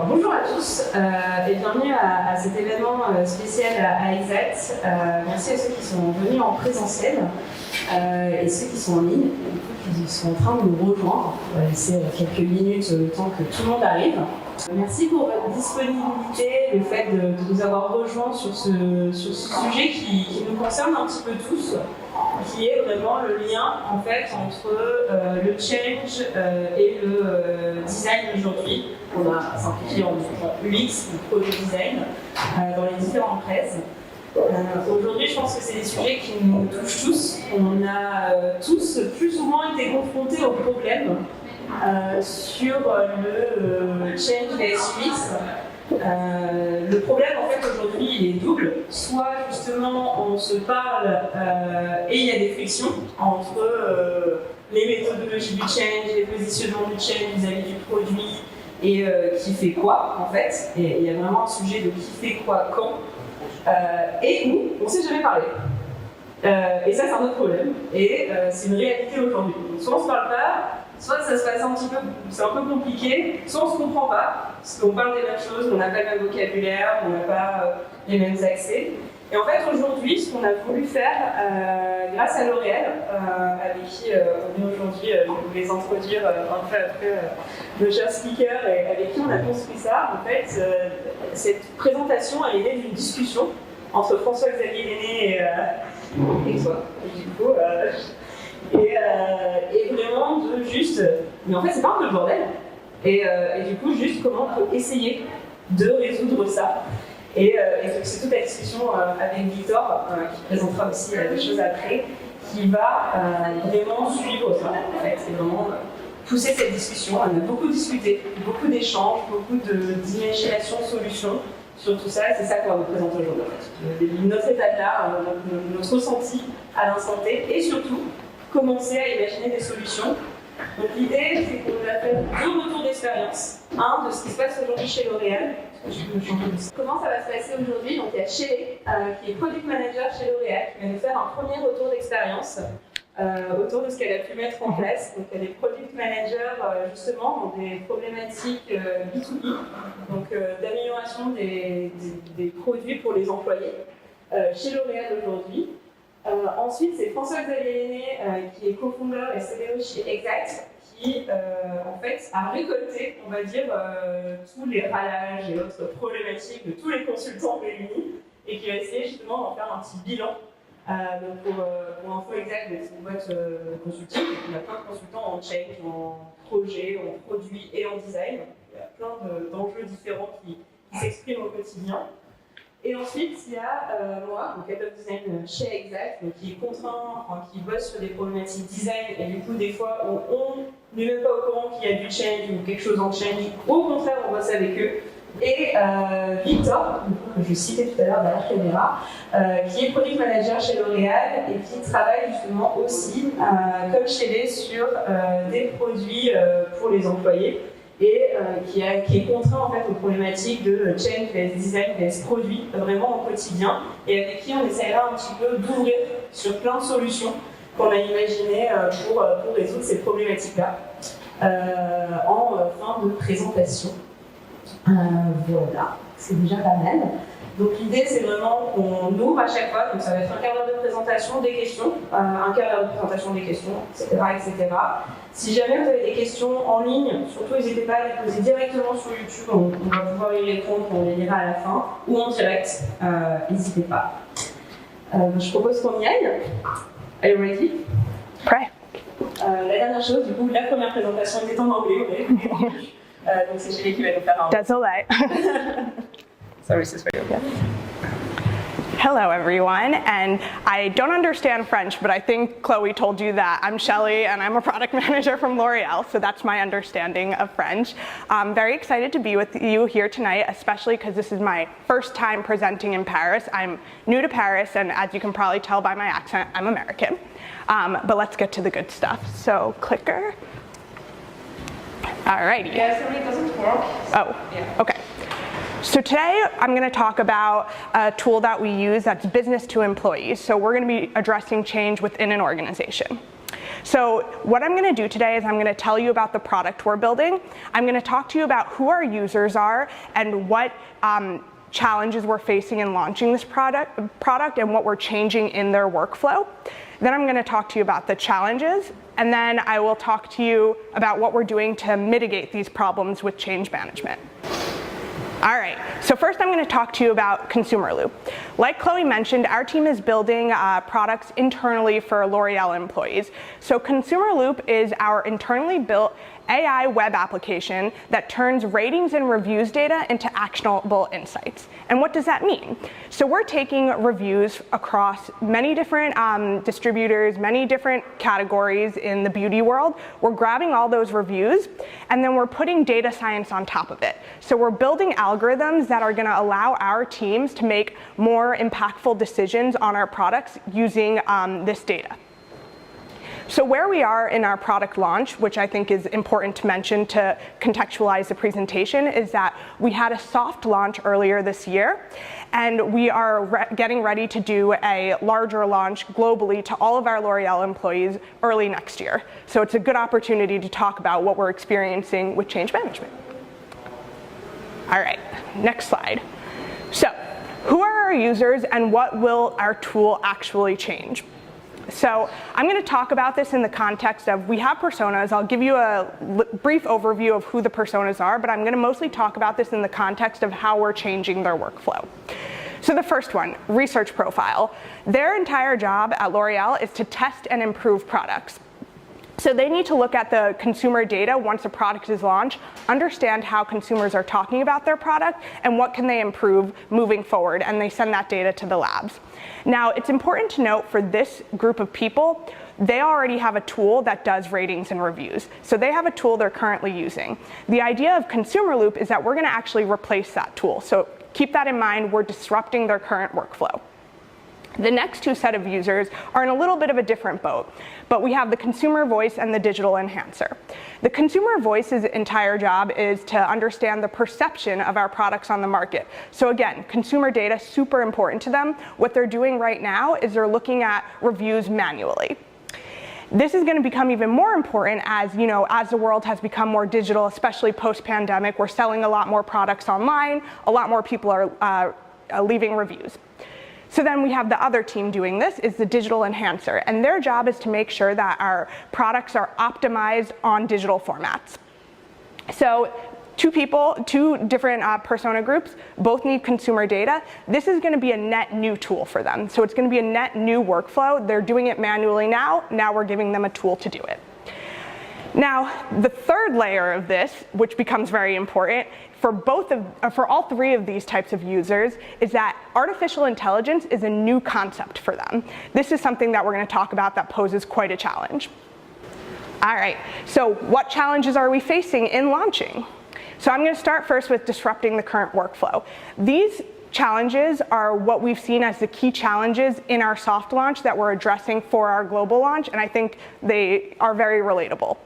Bonjour à tous et bienvenue à cet événement spécial à Exact. Merci à ceux qui sont venus en présentiel et ceux qui sont en ligne et qui sont en train de nous rejoindre. On va laisser quelques minutes le temps que tout le monde arrive. Merci pour votre disponibilité, le fait de nous avoir rejoints sur ce sujet qui nous concerne un petit peu tous, qui est vraiment le lien en fait entre le change et le design d'aujourd'hui. On a simplifié en UX, le product design, dans les différentes presses. Aujourd'hui, je pense que c'est des sujets qui nous touchent tous. On a tous plus ou moins été confrontés aux problèmes sur le change vs UX. Le problème en fait aujourd'hui il est double, soit justement on se parle et il y a des frictions entre les méthodologies du change, les positionnements du change vis-à-vis du produit et qui fait quoi en fait, et il y a vraiment un sujet de qui fait quoi quand et où on ne s'est jamais parlé. Et ça c'est un autre problème et c'est une réalité aujourd'hui. Soit on ne se parle pas, soit ça se passe un petit peu, c'est un peu compliqué, soit on ne se comprend pas, parce qu'on parle des mêmes choses, on n'a pas le même vocabulaire, on n'a pas les mêmes accès. Et en fait, aujourd'hui, ce qu'on a voulu faire, grâce à L'Oréal, avec qui on est aujourd'hui, je vais vous les introduire un peu après nos chers speakers, et avec qui on a construit ça, en fait, cette présentation, elle est née d'une discussion entre François-Xavier Lenné et toi, du coup. Et vraiment de juste, mais en fait c'est pas un peu le bordel, et du coup juste comment on peut essayer de résoudre ça, et c'est toute la discussion avec Victor qui présentera aussi des choses après, qui va vraiment suivre ça en fait, et vraiment pousser cette discussion. On a beaucoup discuté, beaucoup d'échanges, beaucoup d'imagination, de solutions sur tout ça, et c'est ça qu'on va vous présenter aujourd'hui en fait. Notre état d'art, notre ressenti à l'instant T, et surtout commencer à imaginer des solutions. Donc l'idée, c'est qu'on va faire deux retours d'expérience. Un, de ce qui se passe aujourd'hui chez L'Oréal. Comment ça va se passer aujourd'hui? Donc il y a Shelley, qui est Product Manager chez L'Oréal, qui va nous faire un premier retour d'expérience autour de ce qu'elle a pu mettre en place. Donc elle est Product Manager justement dans des problématiques B2B, donc d'amélioration des produits pour les employés chez L'Oréal aujourd'hui. Ensuite, c'est François-Xavier Lenné, qui est cofondeur et CDO chez Exact, qui en fait a récolté, on va dire, tous les râlages et autres problématiques de tous les consultants réunis, et qui va essayer justement d'en faire un petit bilan. Donc pour info, Exact, c'est une boîte consulting, il y a plein de consultants en change, en projet, en produit et en design. Il y a plein d'enjeux différents qui s'expriment au quotidien. Et ensuite, il y a moi, donc Head of Design chez Exact, donc qui est contraint, qui bosse sur des problématiques design, et du coup, des fois, on n'est même pas au courant qu'il y a du change ou quelque chose en change. Au contraire, on bosse avec eux. Et Victor, que je citais tout à l'heure derrière caméra, qui est Product Manager chez L'Oréal et qui travaille justement aussi, comme chez les, sur des produits pour les employés. Et qui est contraint en fait aux problématiques de change, vs design, vs produit, vraiment au quotidien, et avec qui on essaiera un petit peu d'ouvrir sur plein de solutions qu'on a imaginées pour résoudre ces problématiques-là en fin de présentation. Voilà, c'est déjà pas mal. Donc l'idée c'est vraiment qu'on ouvre à chaque fois, donc ça va être un quart d'heure de présentation, des questions, un quart d'heure de présentation, des questions, etc., etc. Si jamais vous avez des questions en ligne, surtout n'hésitez pas à les poser directement sur YouTube, on va pouvoir y répondre, on les lira à la fin, ou en direct, n'hésitez pas. Je propose qu'on y aille. Are you ready? Prêt. La dernière chose, du coup, la première présentation était en anglais, donc c'est Shelley qui va nous faire un... Désolé. Sorry, this is for you. Yeah. Hello, everyone. And I don't understand French, but I think Chloe told you that. I'm Shelley, and I'm a product manager from L'Oréal, so that's my understanding of French. I'm very excited to be with you here tonight, especially because this is my first time presenting in Paris. I'm new to Paris, and as you can probably tell by my accent, I'm American. But let's get to the good stuff. So, clicker. Alrighty. Yeah, sorry, it doesn't work. Oh, yeah. Okay. So today I'm going to talk about a tool that we use that's business to employees. So we're going to be addressing change within an organization. So what I'm going to do today is I'm going to tell you about the product we're building. I'm going to talk to you about who our users are and what challenges we're facing in launching this product and what we're changing in their workflow. Then I'm going to talk to you about the challenges, and then I will talk to you about what we're doing to mitigate these problems with change management. All right, so first I'm going to talk to you about Consumer Loop. Like Chloe mentioned, our team is building products internally for L'Oreal employees. So Consumer Loop is our internally built AI web application that turns ratings and reviews data into actionable insights. And what does that mean? So we're taking reviews across many different distributors, many different categories in the beauty world. We're grabbing all those reviews, and then we're putting data science on top of it. So we're building algorithms that are going to allow our teams to make more impactful decisions on our products using this data. So where we are in our product launch, which I think is important to mention to contextualize the presentation, is that we had a soft launch earlier this year, and we are getting ready to do a larger launch globally to all of our L'Oreal employees early next year. So it's a good opportunity to talk about what we're experiencing with change management. All right, next slide. So who are our users and what will our tool actually change? So I'm going to talk about this in the context of, we have personas. I'll give you a brief overview of who the personas are, but I'm going to mostly talk about this in the context of how we're changing their workflow. So the first one, research profile. Their entire job at L'Oreal is to test and improve products. So they need to look at the consumer data once a product is launched, understand how consumers are talking about their product, and what can they improve moving forward, and they send that data to the labs. Now, it's important to note for this group of people, they already have a tool that does ratings and reviews. So they have a tool they're currently using. The idea of Consumer Loop is that we're going to actually replace that tool. So keep that in mind, we're disrupting their current workflow. The next two set of users are in a little bit of a different boat, but we have the consumer voice and the digital enhancer. The consumer voice's entire job is to understand the perception of our products on the market. So again, consumer data, super important to them. What they're doing right now is they're looking at reviews manually. This is going to become even more important as, as the world has become more digital, especially post-pandemic. We're selling a lot more products online, a lot more people are leaving reviews. So then we have the other team doing this, is the digital enhancer, and their job is to make sure that our products are optimized on digital formats. So two different persona groups, both need consumer data. This is going to be a net new tool for them. So it's going to be a net new workflow. They're doing it manually now we're giving them a tool to do it. Now, the third layer of this, which becomes very important for all three of these types of users, is that artificial intelligence is a new concept for them. This is something that we're going to talk about that poses quite a challenge. All right, so what challenges are we facing in launching? So I'm going to start first with disrupting the current workflow. These challenges are what we've seen as the key challenges in our soft launch that we're addressing for our global launch, and I think they are very relatable.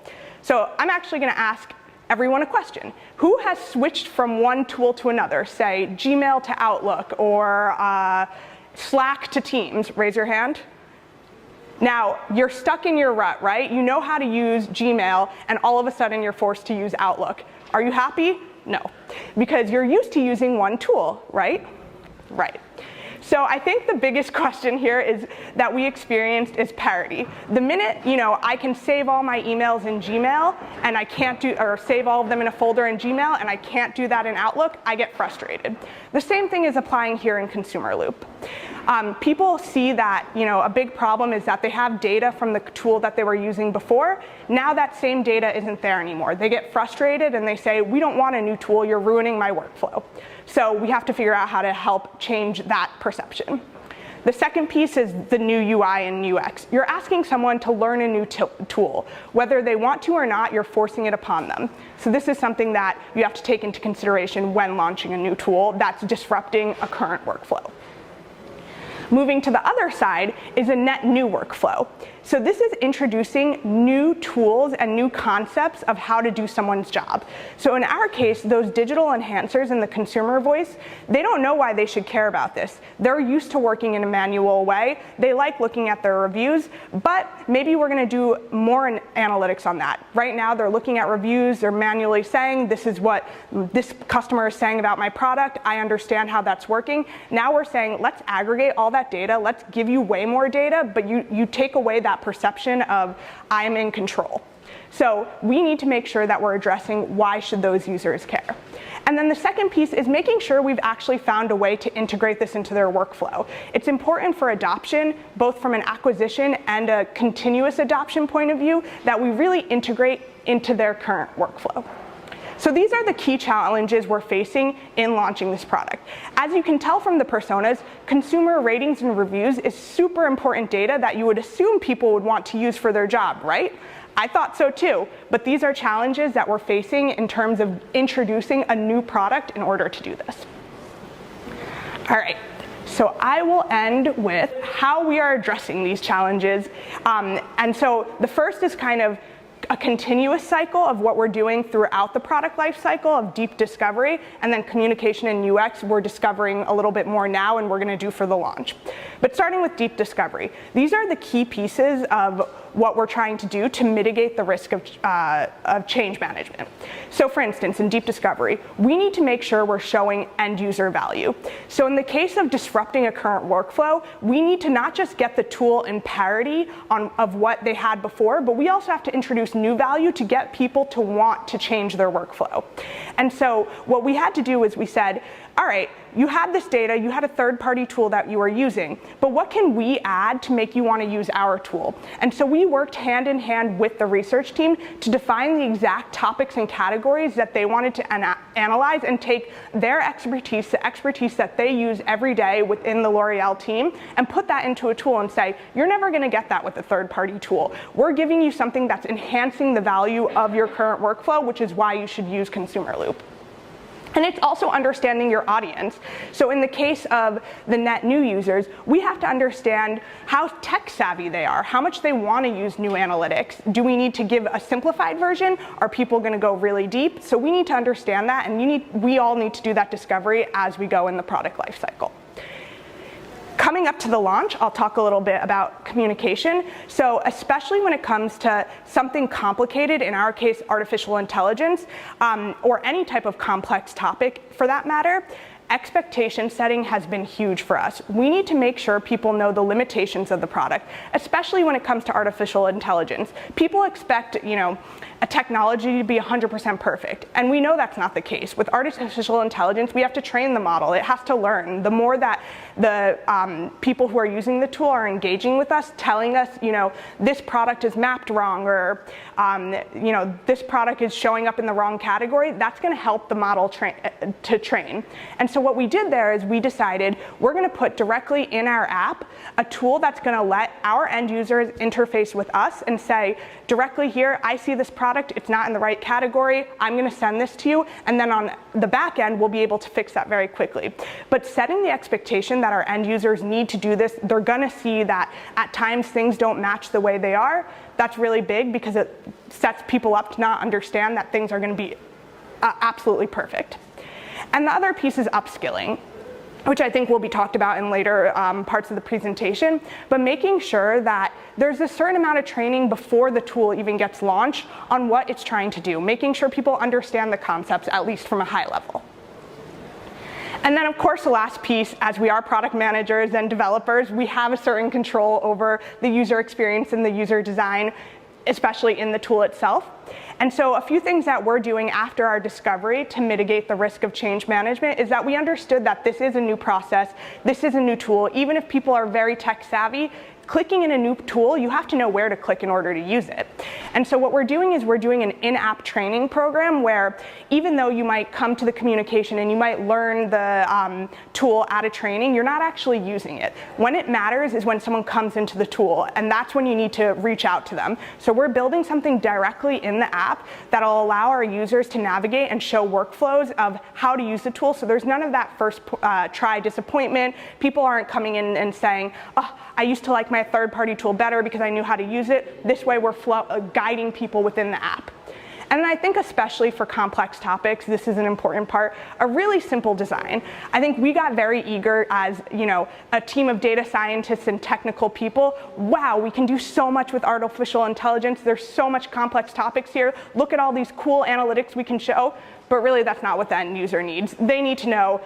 So I'm actually going to ask everyone a question. Who has switched from one tool to another, say Gmail to Outlook or Slack to Teams? Raise your hand. Now, you're stuck in your rut, right? You know how to use Gmail, and all of a sudden you're forced to use Outlook. Are you happy? No, because you're used to using one tool, right? Right. So I think the biggest question here is that we experienced is parity. The minute, I can save all my emails in Gmail and I can't or save all of them in a folder in Gmail and I can't do that in Outlook, I get frustrated. The same thing is applying here in Consumer Loop. People see that, a big problem is that they have data from the tool that they were using before. Now that same data isn't there anymore. They get frustrated and they say, we don't want a new tool, you're ruining my workflow. So we have to figure out how to help change that perception. The second piece is the new UI and UX. You're asking someone to learn a new tool. Whether they want to or not, you're forcing it upon them. So this is something that you have to take into consideration when launching a new tool that's disrupting a current workflow. Moving to the other side is a net new workflow. So this is introducing new tools and new concepts of how to do someone's job. So in our case, those digital enhancers in the consumer voice, they don't know why they should care about this. They're used to working in a manual way. They like looking at their reviews, but maybe we're going to do more analytics on that. Right now, they're looking at reviews. They're manually saying, this is what this customer is saying about my product. I understand how that's working. Now we're saying, let's aggregate all that data. Let's give you way more data, but you take away that perception of I am in control. So we need to make sure that we're addressing why should those users care. And then the second piece is making sure we've actually found a way to integrate this into their workflow. It's important for adoption, both from an acquisition and a continuous adoption point of view, that we really integrate into their current workflow. So these are the key challenges we're facing in launching this product. As you can tell from the personas, consumer ratings and reviews is super important data that you would assume people would want to use for their job, right? I thought so too, but these are challenges that we're facing in terms of introducing a new product in order to do this. All right. So I will end with how we are addressing these challenges. And so the first is kind of a continuous cycle of what we're doing throughout the product life cycle of deep discovery, and then communication and UX we're discovering a little bit more now and we're going to do for the launch. But starting with deep discovery, these are the key pieces of what we're trying to do to mitigate the risk of change management. So for instance, in deep discovery, we need to make sure we're showing end user value. So in the case of disrupting a current workflow, we need to not just get the tool in parity of what they had before, but we also have to introduce new value to get people to want to change their workflow. And so what we had to do is we said, all right, you had this data, you had a third-party tool that you were using, but what can we add to make you want to use our tool? And so we worked hand in hand with the research team to define the exact topics and categories that they wanted to analyze and take their expertise, the expertise that they use every day within the L'Oreal team, and put that into a tool and say, you're never going to get that with a third-party tool. We're giving you something that's enhancing the value of your current workflow, which is why you should use Consumer Loop. And it's also understanding your audience. So in the case of the net new users, we have to understand how tech savvy they are, how much they want to use new analytics. Do we need to give a simplified version? Are people going to go really deep? So we need to understand that, and we all need to do that discovery as we go in the product lifecycle. Coming up to the launch, I'll talk a little bit about communication. So especially when it comes to something complicated, in our case, artificial intelligence, or any type of complex topic for that matter, expectation setting has been huge for us. We need to make sure people know the limitations of the product, especially when it comes to artificial intelligence. People expect, a technology to be 100% perfect, and we know that's not the case. With artificial intelligence, we have to train the model. It has to learn. The more that the people who are using the tool are engaging with us, telling us, this product is mapped wrong, or this product is showing up in the wrong category, that's going to help the model to train. And so what we did there is we decided we're going to put directly in our app a tool that's going to let our end users interface with us and say, directly here, I see this product, it's not in the right category, I'm going to send this to you, and then on the back end, we'll be able to fix that very quickly. But setting the expectation that our end users need to do this, they're going to see that at times things don't match the way they are. That's really big because it sets people up to not understand that things are going to be absolutely perfect. And the other piece is upskilling, which I think will be talked about in later parts of the presentation, but making sure that there's a certain amount of training before the tool even gets launched on what it's trying to do, making sure people understand the concepts, at least from a high level. And then, of course, the last piece, as we are product managers and developers, we have a certain control over the user experience and the user design, especially in the tool itself. And so a few things that we're doing after our discovery to mitigate the risk of change management is that we understood that this is a new process, this is a new tool. Even if people are very tech savvy, clicking in a new tool, you have to know where to click in order to use it. And so what we're doing is we're doing an in-app training program where even though you might come to the communication and you might learn the tool at a training, you're not actually using it. When it matters is when someone comes into the tool, and that's when you need to reach out to them. So we're building something directly in the app that'll allow our users to navigate and show workflows of how to use the tool. So there's none of that first try disappointment. People aren't coming in and saying, oh, I used to like my third-party tool better because I knew how to use it. This way we're guiding people within the app. And I think especially for complex topics, this is an important part, a really simple design. I think we got very eager as, a team of data scientists and technical people. Wow, we can do so much with artificial intelligence. There's so much complex topics here. Look at all these cool analytics we can show. But really, that's not what the end user needs. They need to know,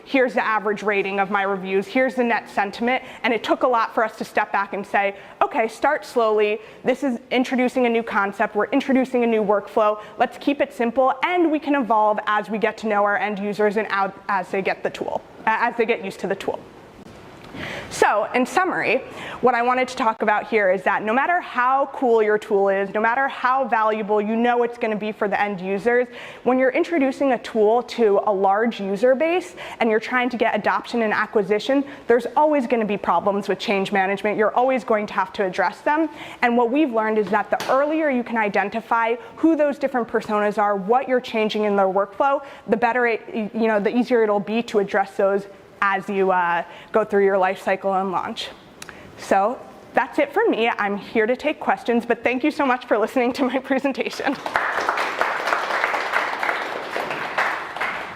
here's the average rating of my reviews, here's the net sentiment, and it took a lot for us to step back and say, okay, start slowly. This is introducing a new concept. We're introducing a new workflow. Let's keep it simple, and we can evolve as we get to know our end users and as they get used to the tool. So, in summary, what I wanted to talk about here is that no matter how cool your tool is, no matter how valuable you know it's going to be for the end users, when you're introducing a tool to a large user base and you're trying to get adoption and acquisition, there's always going to be problems with change management. You're always going to have to address them. And what we've learned is that the earlier you can identify who those different personas are, what you're changing in their workflow, the better the easier it'll be to address those as you go through your life cycle and launch. So that's it for me. I'm here to take questions, but thank you so much for listening to my presentation.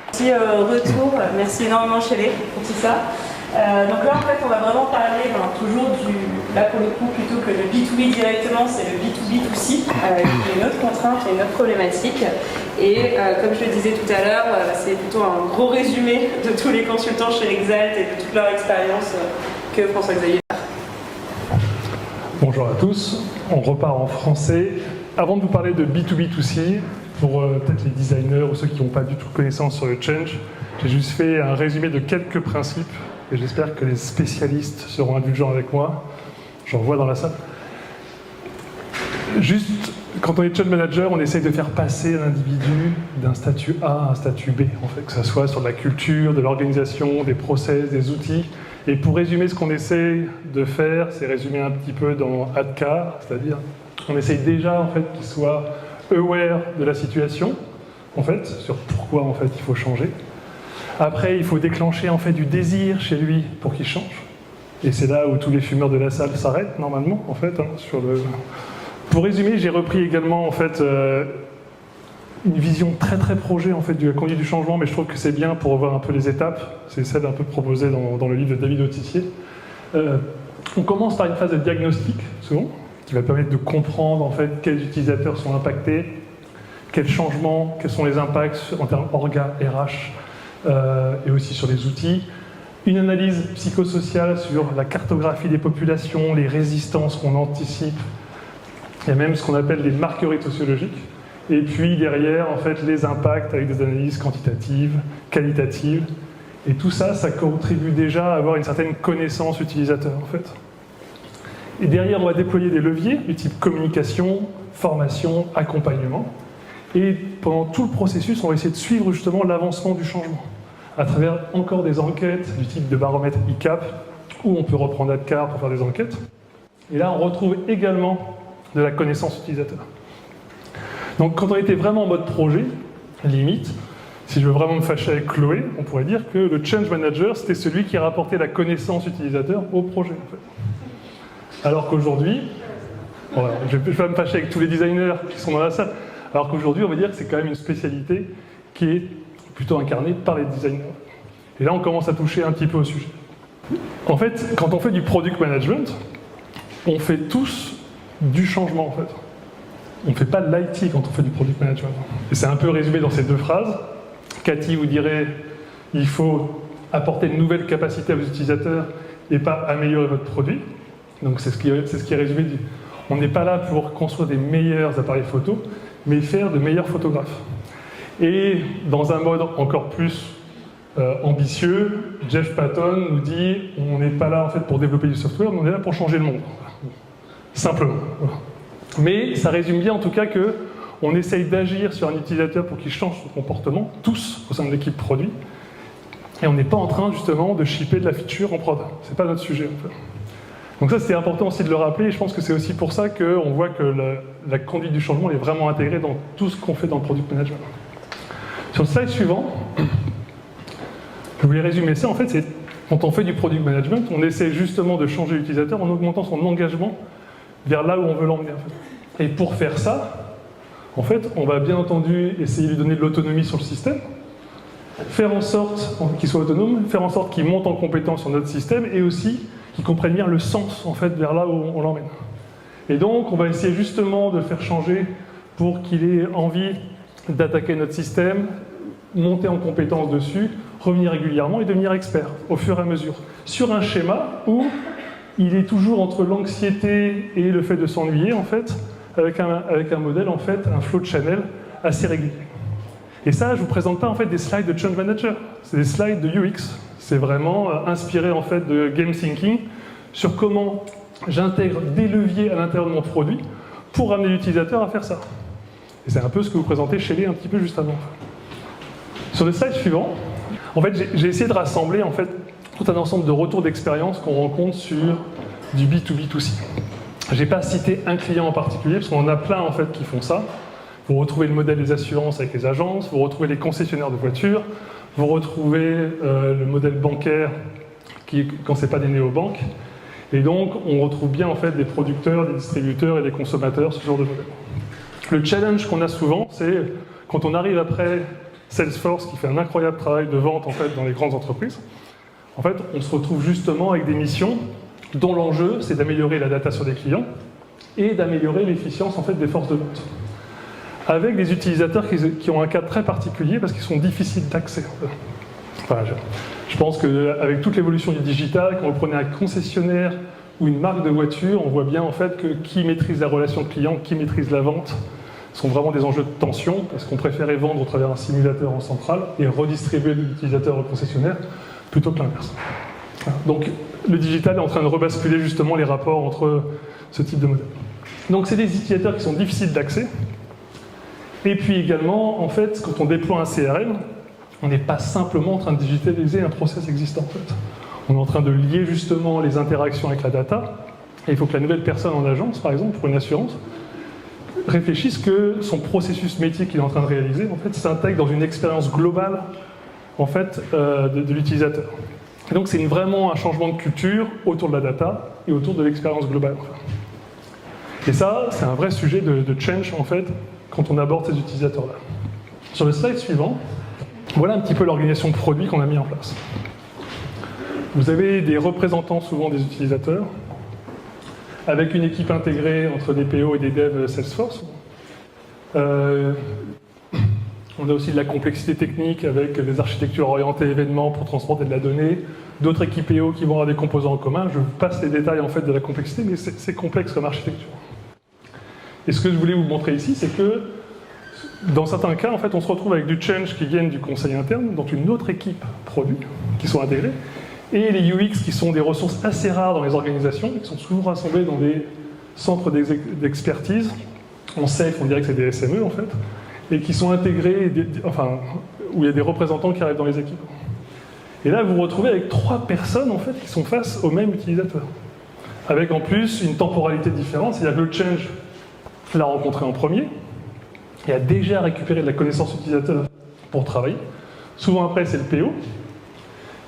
Merci retour, merci énormément Shelley pour tout ça. Donc là en fait on va vraiment parler toujours là pour le coup plutôt que le B2B directement, c'est le B2B2C qui est une autre contrainte et une autre problématique. Et comme je le disais tout à l'heure, c'est plutôt un gros résumé de tous les consultants chez Exalt et de toute leur expérience que François-Xavier. Bonjour à tous, on repart en français. Avant de vous parler de B2B2C, pour peut-être les designers ou ceux qui n'ont pas du tout connaissance sur le change, j'ai juste fait un résumé de quelques principes et j'espère que les spécialistes seront indulgents avec moi. J'en vois dans la salle. Juste, quand on est change manager, on essaye de faire passer un individu d'un statut A à un statut B, en fait, que ce soit sur de la culture, de l'organisation, des process, des outils. Et pour résumer ce qu'on essaye de faire, c'est résumer un petit peu dans ADKAR, c'est-à-dire on essaye déjà en fait, qu'il soit aware de la situation, en fait, sur pourquoi en fait, il faut changer. Après, il faut déclencher en fait, du désir chez lui pour qu'il change. Et c'est là où tous les fumeurs de la salle s'arrêtent normalement, en fait, sur le... Pour résumer, j'ai repris également en fait, une vision très très projet en fait, de la conduite du changement, mais je trouve que c'est bien pour voir un peu les étapes. C'est celle un peu proposée dans le livre de David Autissier. On commence par une phase de diagnostic, souvent, qui va permettre de comprendre en fait, quels utilisateurs sont impactés, quels changements, quels sont les impacts en termes orga, RH, et aussi sur les outils. Une analyse psychosociale sur la cartographie des populations, les résistances qu'on anticipe. Il y a même ce qu'on appelle des marqueries sociologiques. Et puis derrière, en fait, les impacts avec des analyses quantitatives, qualitatives. Et tout ça, ça contribue déjà à avoir une certaine connaissance utilisateur, en fait. Et derrière, on va déployer des leviers du type communication, formation, accompagnement. Et pendant tout le processus, on va essayer de suivre justement l'avancement du changement à travers encore des enquêtes du type de baromètre ICAP, où on peut reprendre ADKAR pour faire des enquêtes. Et là, on retrouve également de la connaissance utilisateur. Donc quand on était vraiment en mode projet, limite, si je veux vraiment me fâcher avec Chloé, on pourrait dire que le change manager, c'était celui qui rapportait la connaissance utilisateur au projet. En fait. Alors qu'aujourd'hui, voilà, je ne vais pas me fâcher avec tous les designers qui sont dans la salle, alors qu'aujourd'hui, on va dire que c'est quand même une spécialité qui est plutôt incarnée par les designers. Et là, on commence à toucher un petit peu au sujet. En fait, quand on fait du product management, on fait tous du changement, en fait. On ne fait pas de l'IT quand on fait du product management. Et c'est un peu résumé dans ces deux phrases. Cathy vous dirait il faut apporter de nouvelles capacités à vos utilisateurs et pas améliorer votre produit. Donc c'est ce qui est résumé. On n'est pas là pour construire des meilleurs appareils photo, mais faire de meilleurs photographes. Et dans un mode encore plus ambitieux, Jeff Patton nous dit on n'est pas là en fait pour développer du software, mais on est là pour changer le monde. Simplement. Mais ça résume bien en tout cas qu'on essaye d'agir sur un utilisateur pour qu'il change son comportement, tous au sein de l'équipe produit, et on n'est pas en train justement de shipper de la feature en prod. C'est pas notre sujet en fait. Donc ça, c'est important aussi de le rappeler, et je pense que c'est aussi pour ça qu'on voit que la conduite du changement est vraiment intégrée dans tout ce qu'on fait dans le product management. Sur le slide suivant, je voulais résumer ça. En fait, c'est quand on fait du product management, on essaie justement de changer l'utilisateur en augmentant son engagement vers là où on veut l'emmener. En fait. Et pour faire ça, en fait, on va bien entendu essayer de lui donner de l'autonomie sur le système, faire en sorte qu'il soit autonome, faire en sorte qu'il monte en compétence sur notre système, et aussi qu'il comprenne bien le sens en fait, vers là où on l'emmène. Et donc, on va essayer justement de le faire changer pour qu'il ait envie d'attaquer notre système, monter en compétence dessus, revenir régulièrement et devenir expert au fur et à mesure, sur un schéma où il est toujours entre l'anxiété et le fait de s'ennuyer, en fait, avec un modèle, en fait, un flow de channel assez régulier. Et ça, je ne vous présente pas en fait, des slides de Change Manager, c'est des slides de UX. C'est vraiment inspiré en fait, de game thinking sur comment j'intègre des leviers à l'intérieur de mon produit pour amener l'utilisateur à faire ça. Et c'est un peu ce que vous présentez chez les un petit peu juste avant. Sur le slide suivant, en fait, j'ai essayé de rassembler en fait, tout un ensemble de retours d'expérience qu'on rencontre sur du B2B2C. Je n'ai pas cité un client en particulier, parce qu'on en a plein en fait, qui font ça. Vous retrouvez le modèle des assurances avec les agences, vous retrouvez les concessionnaires de voitures, vous retrouvez le modèle bancaire quand ce n'est pas des néobanques. Et donc, on retrouve bien en fait, des producteurs, des distributeurs et des consommateurs, ce genre de modèle. Le challenge qu'on a souvent, c'est quand on arrive après Salesforce, qui fait un incroyable travail de vente en fait, dans les grandes entreprises, en fait, on se retrouve justement avec des missions dont l'enjeu, c'est d'améliorer la data sur des clients et d'améliorer l'efficience en fait, des forces de vente. Avec des utilisateurs qui ont un cas très particulier parce qu'ils sont difficiles d'accès. Enfin, je pense qu'avec toute l'évolution du digital, quand vous prenez un concessionnaire ou une marque de voiture, on voit bien en fait que qui maîtrise la relation client, qui maîtrise la vente, sont vraiment des enjeux de tension parce qu'on préférait vendre au travers d'un simulateur en centrale et redistribuer l'utilisateur au concessionnaire plutôt que l'inverse. Donc le digital est en train de rebasculer justement les rapports entre ce type de modèle. Donc c'est des utilisateurs qui sont difficiles d'accès. Et puis également, en fait, quand on déploie un CRM, on n'est pas simplement en train de digitaliser un process existant. En fait. On est en train de lier justement les interactions avec la data. Et il faut que la nouvelle personne en agence, par exemple, pour une assurance, réfléchisse que son processus métier qu'il est en train de réaliser, en fait, s'intègre dans une expérience globale, en fait, de l'utilisateur. Et donc, c'est vraiment un changement de culture autour de la data et autour de l'expérience globale. Et ça, c'est un vrai sujet de change, en fait, quand on aborde ces utilisateurs-là. Sur le slide suivant, voilà un petit peu l'organisation de produit qu'on a mis en place. Vous avez des représentants souvent des utilisateurs, avec une équipe intégrée entre des PO et des devs Salesforce. On a aussi de la complexité technique avec des architectures orientées événements pour transporter de la donnée, d'autres équipes PO qui vont avoir des composants en commun. Je passe les détails en fait, de la complexité, mais c'est complexe comme architecture. Et ce que je voulais vous montrer ici, c'est que dans certains cas, en fait, on se retrouve avec du change qui viennent du conseil interne, dans une autre équipe produit, qui sont intégrés, et les UX qui sont des ressources assez rares dans les organisations, qui sont souvent rassemblées dans des centres d'expertise, en safe, on dirait que c'est des SME en fait, et qui sont intégrés, enfin, où il y a des représentants qui arrivent dans les équipes. Et là, vous vous retrouvez avec 3 personnes en fait, qui sont face au même utilisateur, avec en plus une temporalité différente, c'est-à-dire que le change l'a rencontré en premier, et a déjà récupéré de la connaissance utilisateur pour travailler. Souvent après, c'est le PO.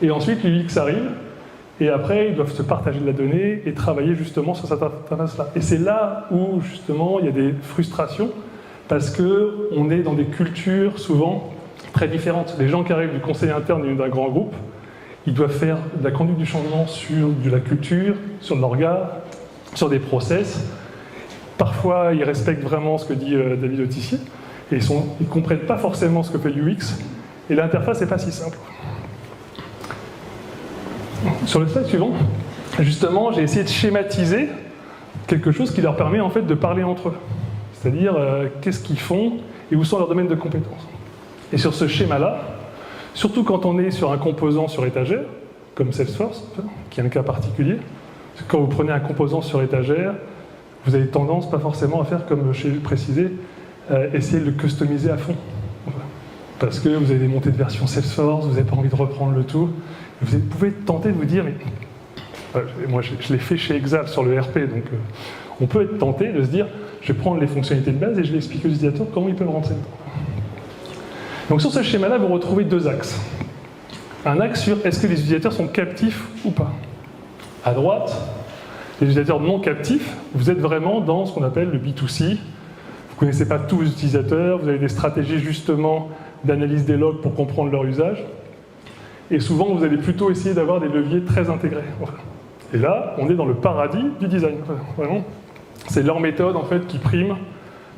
Et ensuite, l'UX arrive, et après, ils doivent se partager de la donnée et travailler justement sur cette interface-là. Et c'est là où, justement, il y a des frustrations, parce qu'on est dans des cultures, souvent, très différentes. Les gens qui arrivent du conseil interne d'un grand groupe, ils doivent faire de la conduite du changement sur de la culture, sur de l'orga, sur des process. Parfois, ils respectent vraiment ce que dit David Autissier, et ils ne comprennent pas forcément ce que fait l'UX, et l'interface n'est pas si simple. Sur le slide suivant, justement, j'ai essayé de schématiser quelque chose qui leur permet en fait de parler entre eux. C'est-à-dire, qu'est-ce qu'ils font et où sont leurs domaines de compétences. Et sur ce schéma-là, surtout quand on est sur un composant sur étagère, comme Salesforce, qui est un cas particulier, quand vous prenez un composant sur étagère, vous avez tendance pas forcément à faire comme je l'ai précisé, essayer de le customiser à fond. Parce que vous avez des montées de version Salesforce, vous n'avez pas envie de reprendre le tout. Vous pouvez tenter de vous dire, mais moi je l'ai fait chez Exal sur le RP, donc on peut être tenté de se dire, je vais prendre les fonctionnalités de base et je vais expliquer aux utilisateurs comment ils peuvent rentrer dedans. Donc sur ce schéma-là, vous retrouvez deux axes. Un axe sur est-ce que les utilisateurs sont captifs ou pas. À droite, les utilisateurs non captifs, vous êtes vraiment dans ce qu'on appelle le B2C. Vous ne connaissez pas tous les utilisateurs, vous avez des stratégies justement d'analyse des logs pour comprendre leur usage. Et souvent, vous allez plutôt essayer d'avoir des leviers très intégrés. Et là, on est dans le paradis du design. Vraiment, c'est leur méthode en fait qui prime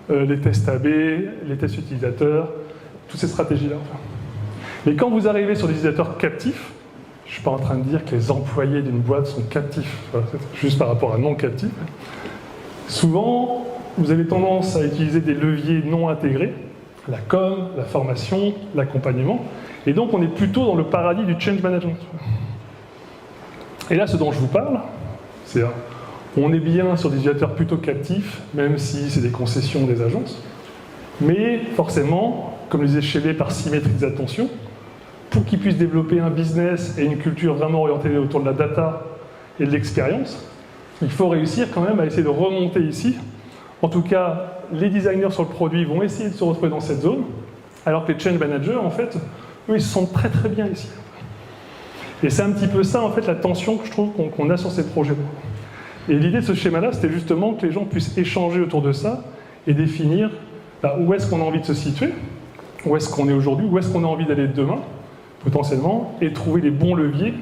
les tests AB, les tests utilisateurs, toutes ces stratégies-là. Mais quand vous arrivez sur des utilisateurs captifs, je ne suis pas en train de dire que les employés d'une boîte sont captifs, juste par rapport à non captifs. Souvent, vous avez tendance à utiliser des leviers non intégrés, la com, la formation, l'accompagnement, et donc on est plutôt dans le paradis du change management. Et là, ce dont je vous parle, c'est on est bien sur des utilisateurs plutôt captifs, même si c'est des concessions des agences, mais forcément, comme le disait Shelley, par symétrie des attentions, pour qu'ils puissent développer un business et une culture vraiment orientée autour de la data et de l'expérience, il faut réussir quand même à essayer de remonter ici. En tout cas, les designers sur le produit vont essayer de se retrouver dans cette zone, alors que les change managers, en fait, eux, ils se sentent très très bien ici. Et c'est un petit peu ça, en fait, la tension que je trouve qu'on a sur ces projets. Et l'idée de ce schéma-là, c'était justement que les gens puissent échanger autour de ça et définir où est-ce qu'on a envie de se situer, où est-ce qu'on est aujourd'hui, où est-ce qu'on a envie d'aller demain, potentiellement, et trouver les bons leviers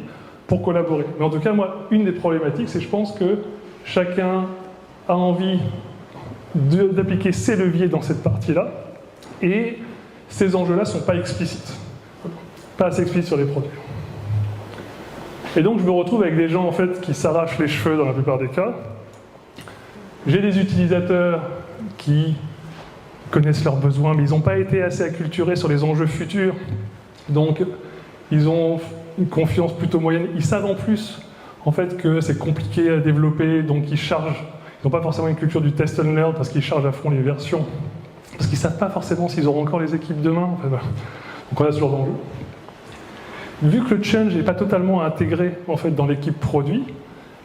pour collaborer. Mais en tout cas, moi, une des problématiques, c'est que je pense que chacun a envie d'appliquer ses leviers dans cette partie-là, et ces enjeux-là ne sont pas explicites. Pas assez explicites sur les produits. Et donc, je me retrouve avec des gens, en fait, qui s'arrachent les cheveux dans la plupart des cas. J'ai des utilisateurs qui connaissent leurs besoins, mais ils n'ont pas été assez acculturés sur les enjeux futurs. Donc, ils ont une confiance plutôt moyenne. Ils savent en plus, en fait, que c'est compliqué à développer, donc ils chargent. Ils n'ont pas forcément une culture du test and learn parce qu'ils chargent à fond les versions. Parce qu'ils ne savent pas forcément s'ils auront encore les équipes demain. Enfin, voilà. Donc, on a ce genre d'enjeu. Vu que le change n'est pas totalement intégré, en fait, dans l'équipe produit,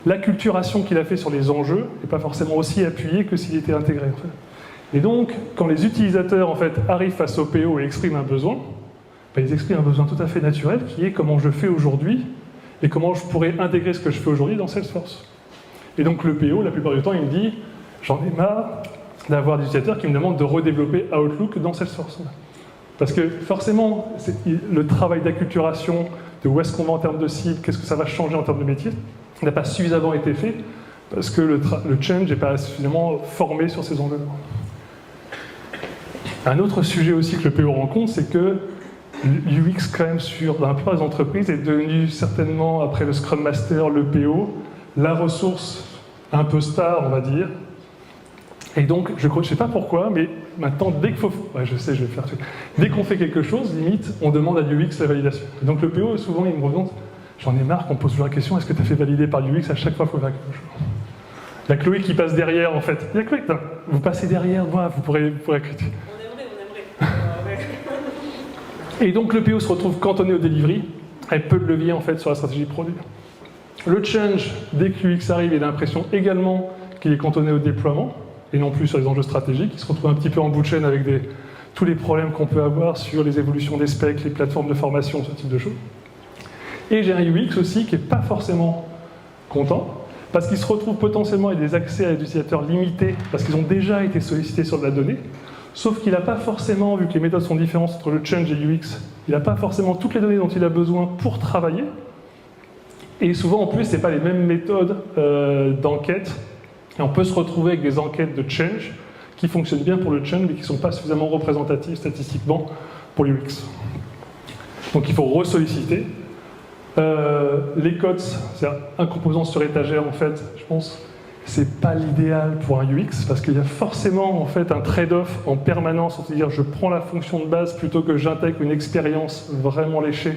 l'acculturation qu'il a fait sur les enjeux n'est pas forcément aussi appuyée que s'il était intégré. En fait. Et donc, quand les utilisateurs, en fait, arrivent face au PO et expriment un besoin, ils expriment un besoin tout à fait naturel qui est comment je fais aujourd'hui et comment je pourrais intégrer ce que je fais aujourd'hui dans Salesforce. Et donc le PO, la plupart du temps, il me dit « j'en ai marre d'avoir des utilisateurs qui me demandent de redévelopper Outlook dans Salesforce ». Parce que forcément, le travail d'acculturation, de où est-ce qu'on va en termes de cible, qu'est-ce que ça va changer en termes de métier, n'a pas suffisamment été fait parce que le change n'est pas suffisamment formé sur ces enjeux-là. Un autre sujet aussi que le PO rencontre, c'est que l'UX, quand même, dans la plupart des entreprises, est devenu certainement, après le Scrum Master, le PO, la ressource un peu star, on va dire. Et donc, je ne sais pas pourquoi, mais maintenant, dès qu'il faut... Ouais, je sais, je vais faire un truc. Dès qu'on fait quelque chose, limite, on demande à l'UX la validation. Et donc le PO, souvent, il me revient, j'en ai marre qu'on pose toujours la question, est-ce que tu as fait valider par l'UX à chaque fois qu'il faut faire quelque chose? Il y a Chloé qui passe derrière, en fait. Il y a Chloé, vous passez derrière, moi, vous pourrez critiquer. On aimerait. Et donc le PO se retrouve cantonné au delivery, avec peu de levier en fait sur la stratégie produit. Le change, dès que l'UX arrive, il a l'impression également qu'il est cantonné au déploiement, et non plus sur les enjeux stratégiques. Il se retrouve un petit peu en bout de chaîne avec tous les problèmes qu'on peut avoir sur les évolutions des specs, les plateformes de formation, ce type de choses. Et j'ai un UX aussi qui n'est pas forcément content, parce qu'il se retrouve potentiellement avec des accès à des utilisateurs limités, parce qu'ils ont déjà été sollicités sur de la donnée, sauf qu'il n'a pas forcément, vu que les méthodes sont différentes entre le change et l'UX, il n'a pas forcément toutes les données dont il a besoin pour travailler. Et souvent, en plus, ce n'est pas les mêmes méthodes d'enquête. Et on peut se retrouver avec des enquêtes de change qui fonctionnent bien pour le change, mais qui ne sont pas suffisamment représentatives statistiquement pour l'UX. Donc il faut ressolliciter. Les codes, c'est un composant sur étagère, en fait, je pense. C'est pas l'idéal pour un UX parce qu'il y a forcément en fait un trade-off en permanence, c'est-à-dire je prends la fonction de base plutôt que j'intègre une expérience vraiment léchée.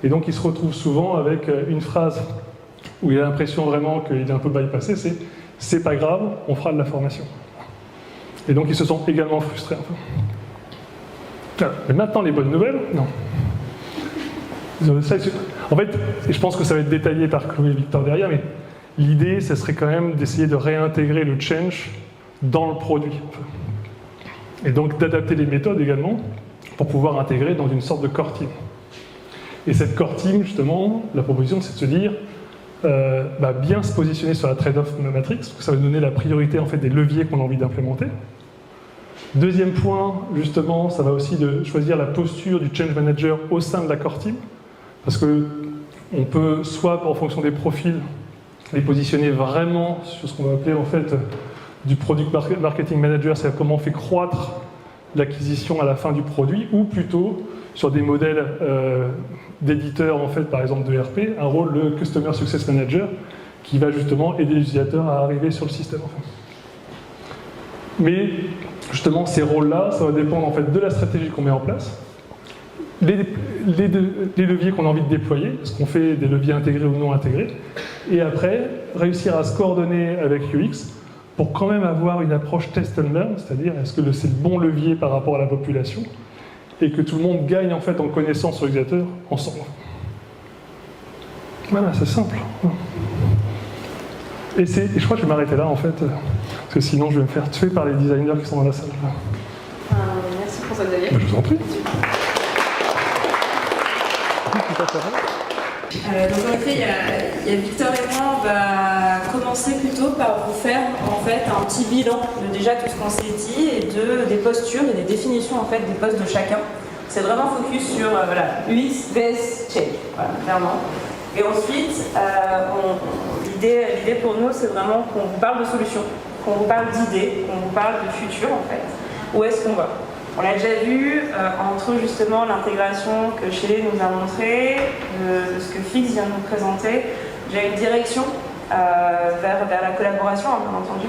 Et donc il se retrouve souvent avec une phrase où il a l'impression vraiment qu'il est un peu bypassé, c'est c'est pas grave, on fera de la formation. Et donc ils se sont également frustrés un peu. Mais maintenant les bonnes nouvelles, non. En fait, et je pense que ça va être détaillé par Chloé et Victor derrière, mais l'idée, ce serait quand même d'essayer de réintégrer le change dans le produit. Et donc d'adapter les méthodes également pour pouvoir intégrer dans une sorte de core team. Et cette core team, justement, la proposition, c'est de se dire bien se positionner sur la trade-off matrix, parce que ça va donner la priorité en fait, des leviers qu'on a envie d'implémenter. Deuxième point, justement, ça va aussi de choisir la posture du change manager au sein de la core team, parce qu'on peut soit, en fonction des profils, les positionner vraiment sur ce qu'on va appeler en fait du product marketing manager, c'est-à-dire comment on fait croître l'acquisition à la fin du produit, ou plutôt sur des modèles d'éditeurs, en fait, par exemple de RP, un rôle de Customer Success Manager qui va justement aider les utilisateurs à arriver sur le système. En fait. Mais justement, ces rôles-là, ça va dépendre en fait, de la stratégie qu'on met en place, les leviers qu'on a envie de déployer, est-ce qu'on fait des leviers intégrés ou non intégrés, et après, réussir à se coordonner avec UX pour quand même avoir une approche test and learn, c'est-à-dire est-ce que c'est le bon levier par rapport à la population, et que tout le monde gagne en fait en connaissance sur l'utilisateur ensemble. Voilà, c'est simple. Et je crois que je vais m'arrêter là en fait, parce que sinon je vais me faire tuer par les designers qui sont dans la salle. Merci pour ça, Xavier. Je vous en prie. Donc en effet, il y a Victor et moi, on va commencer plutôt par vous faire en fait un petit bilan de déjà tout ce qu'on s'est dit et des postures et des définitions en fait des postes de chacun. C'est vraiment focus sur UX, VS, change, voilà, clairement. Et ensuite, l'idée pour nous, c'est vraiment qu'on vous parle de solutions, qu'on vous parle d'idées, qu'on vous parle de futur en fait. Où est-ce qu'on va? On l'a déjà vu entre justement l'intégration que Shelley nous a montré, de ce que Fix vient de nous présenter. J'ai une direction vers la collaboration, bien entendu,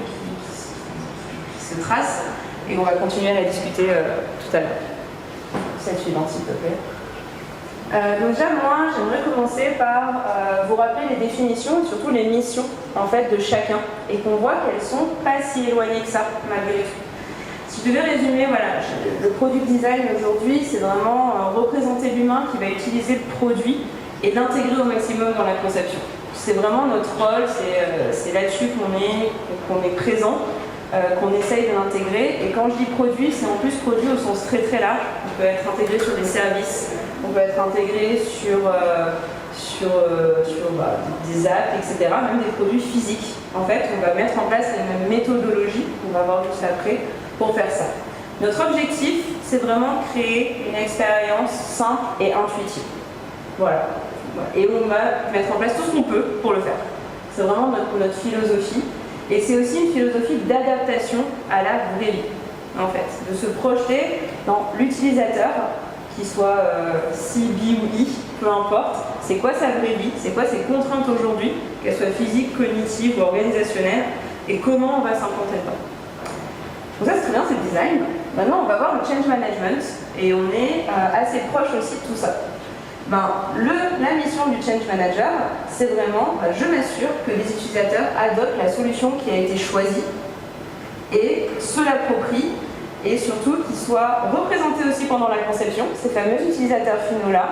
qui se trace, et on va continuer à la discuter tout à l'heure. Celle suivante, s'il te plaît. Donc déjà, moi, j'aimerais commencer par vous rappeler les définitions et surtout les missions en fait, de chacun, et qu'on voit qu'elles sont pas si éloignées que ça, malgré tout. Si je devais résumer, voilà, le product design aujourd'hui, c'est vraiment représenter l'humain qui va utiliser le produit et l'intégrer au maximum dans la conception. C'est vraiment notre rôle, c'est là-dessus qu'on est présent, qu'on essaye de l'intégrer. Et quand je dis produit, c'est en plus produit au sens très très large. On peut être intégré sur des services, on peut être intégré sur des apps, etc., même des produits physiques. En fait, on va mettre en place les mêmes méthodologies, on va voir juste après, pour faire ça. Notre objectif, c'est vraiment créer une expérience simple et intuitive. Voilà. Et on va mettre en place tout ce qu'on peut pour le faire. C'est vraiment notre philosophie. Et c'est aussi une philosophie d'adaptation à la vraie vie, en fait. De se projeter dans l'utilisateur, qu'il soit C, B ou I, peu importe. C'est quoi sa vraie vie, c'est quoi ses contraintes aujourd'hui, qu'elles soient physiques, cognitives ou organisationnelles, et comment on va s'implanter dedans. Donc ça c'est très bien, c'est le design. Maintenant on va voir le change management et on est assez proche aussi de tout ça. La mission du change manager, c'est vraiment, je m'assure que les utilisateurs adoptent la solution qui a été choisie et se l'approprient et surtout qu'ils soient représentés aussi pendant la conception, ces fameux utilisateurs finaux-là.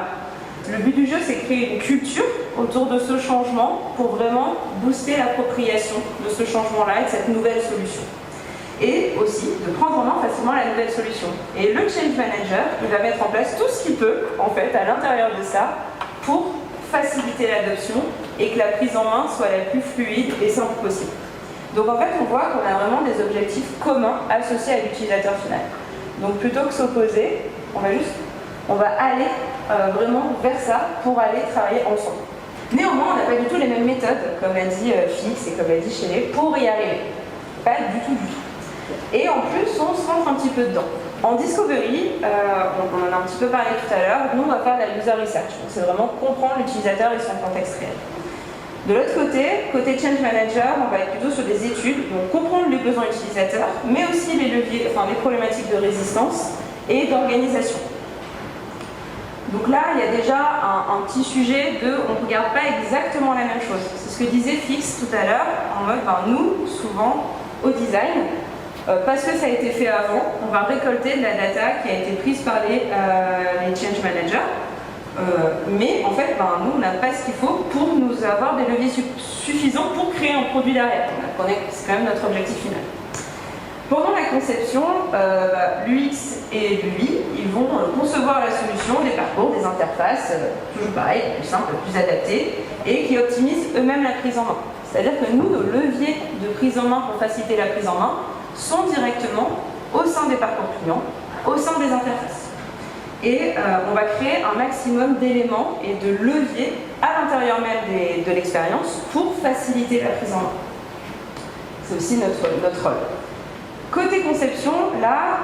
Le but du jeu, c'est de créer une culture autour de ce changement pour vraiment booster l'appropriation de ce changement-là et de cette nouvelle solution. Et aussi de prendre en main facilement la nouvelle solution. Et le change manager, il va mettre en place tout ce qu'il peut, en fait, à l'intérieur de ça, pour faciliter l'adoption et que la prise en main soit la plus fluide et simple possible. Donc en fait, on voit qu'on a vraiment des objectifs communs associés à l'utilisateur final. Donc plutôt que s'opposer, on va aller vraiment vers ça pour aller travailler ensemble. Néanmoins, on n'a pas du tout les mêmes méthodes, comme a dit Fix et comme a dit Shelley, pour y arriver. Pas du tout. Et en plus, on se rentre un petit peu dedans. En Discovery, on en a un petit peu parlé tout à l'heure, nous on va faire de la user research. Donc c'est vraiment comprendre l'utilisateur et son contexte réel. De l'autre côté Change Manager, on va être plutôt sur des études, donc comprendre les besoins utilisateurs, mais aussi les leviers, les problématiques de résistance et d'organisation. Donc là, il y a déjà un petit sujet de on ne regarde pas exactement la même chose. C'est ce que disait Fix tout à l'heure, en mode nous, souvent, au design, parce que ça a été fait avant, on va récolter de la data qui a été prise par les change managers. Mais en fait, nous, on n'a pas ce qu'il faut pour nous avoir des leviers suffisants pour créer un produit derrière. C'est quand même notre objectif final. Pendant la conception, l'UX et l'UI, ils vont concevoir la solution, des parcours, des interfaces, toujours pareil, plus simples, plus adaptées, et qui optimisent eux-mêmes la prise en main. C'est-à-dire que nous, nos leviers de prise en main pour faciliter la prise en main sont directement au sein des parcours clients, au sein des interfaces. Et on va créer un maximum d'éléments et de leviers à l'intérieur même de l'expérience pour faciliter la prise en main. C'est aussi notre rôle. Côté conception, là,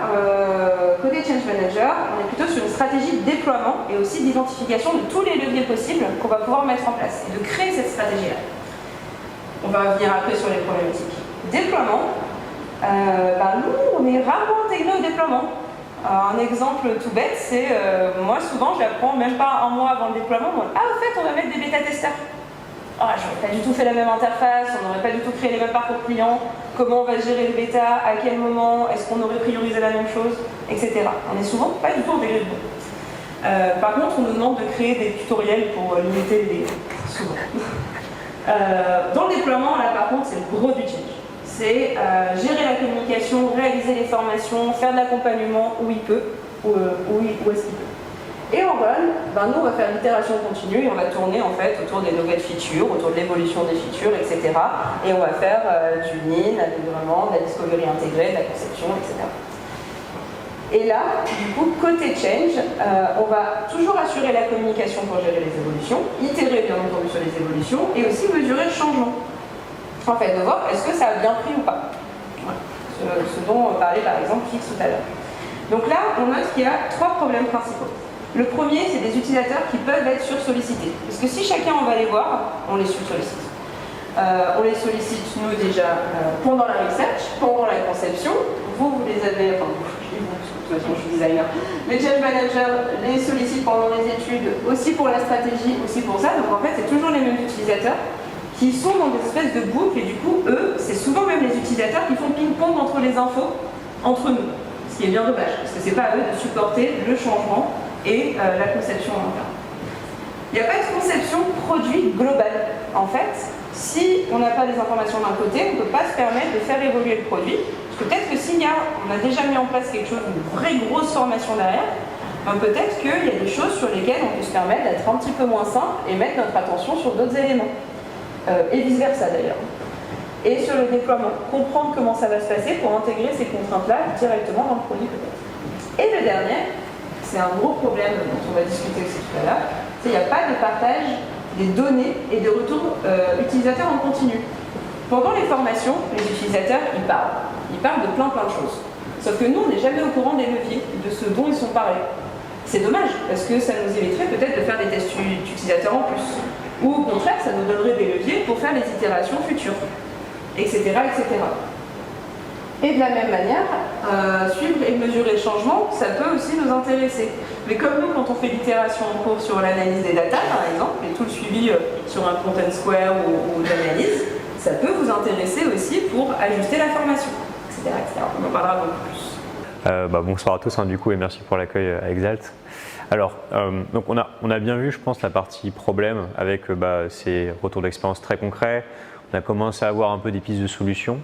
côté Change Manager, on est plutôt sur une stratégie de déploiement et aussi d'identification de tous les leviers possibles qu'on va pouvoir mettre en place et de créer cette stratégie-là. On va revenir après sur les problématiques. Déploiement, nous, on est rarement intégré au déploiement. Un exemple tout bête, c'est moi souvent j'apprends même pas un mois avant le déploiement, au fait on va mettre des bêta-testeurs. J'aurais pas du tout fait la même interface, on n'aurait pas du tout créé les mêmes parcours clients, comment on va gérer le bêta, à quel moment, est-ce qu'on aurait priorisé la même chose, etc. On est souvent pas du tout intégré dedans. Par contre, on nous demande de créer des tutoriels pour limiter les délais, souvent. Dans le déploiement, là par contre, c'est le gros du change. C'est gérer la communication, réaliser les formations, faire de l'accompagnement où il peut, où est-ce qu'il peut. Et en run, nous on va faire l'itération continue et on va tourner en fait autour des nouvelles features, autour de l'évolution des features, etc. Et on va faire du lean, vraiment, de la discovery intégrée, de la conception, etc. Et là, du coup, côté change, on va toujours assurer la communication pour gérer les évolutions, itérer bien entendu sur les évolutions et aussi mesurer le changement. En fait, de voir est-ce que ça a bien pris ou pas. Voilà. Ce dont parlait par exemple Fix tout à l'heure. Donc là, on note qu'il y a 3 problèmes principaux. Le premier, c'est des utilisateurs qui peuvent être sursollicités. Parce que si chacun on va les voir, on les sursollicite. On les sollicite, nous, déjà, pendant la research, pendant la conception. Vous les avez, de toute façon, je suis designer. Les change managers les sollicitent pendant les études, aussi pour la stratégie, aussi pour ça. Donc en fait, c'est toujours les mêmes utilisateurs qui sont dans des espèces de boucles. Et du coup, eux, c'est souvent même les utilisateurs qui font ping-pong entre les infos, entre nous. Ce qui est bien dommage, parce que c'est pas à eux de supporter le changement et la conception en interne. Il n'y a pas de conception produit globale. En fait, si on n'a pas les informations d'un côté, on ne peut pas se permettre de faire évoluer le produit. Parce que peut-être que on a déjà mis en place quelque chose, une vraie grosse formation derrière, peut-être qu'il y a des choses sur lesquelles on peut se permettre d'être un petit peu moins simple et mettre notre attention sur d'autres éléments. Et vice-versa d'ailleurs. Et sur le déploiement, comprendre comment ça va se passer pour intégrer ces contraintes-là directement dans le produit peut-être. Et le dernier, c'est un gros problème dont on va discuter aussi tout à l'heure, c'est qu'il n'y a pas de partage des données et de retour utilisateurs en continu. Pendant les formations, les utilisateurs, ils parlent de plein de choses. Sauf que nous, on n'est jamais au courant des leviers, de ce dont ils sont parlés. C'est dommage, parce que ça nous éviterait peut-être de faire des tests utilisateurs en plus. Ou au contraire, ça nous donnerait des leviers pour faire les itérations futures, etc. etc. Et de la même manière, suivre et mesurer le changement, ça peut aussi nous intéresser. Mais comme nous, quand on fait l'itération en cours sur l'analyse des data, par exemple, et tout le suivi sur un content square ou d'analyse, ça peut vous intéresser aussi pour ajuster la formation, etc. etc. On en parlera beaucoup plus. Bonsoir à tous, du coup, et merci pour l'accueil à Exalt. Alors, donc on a bien vu, je pense, la partie problème avec ces retours d'expérience très concrets. On a commencé à avoir un peu des pistes de solutions.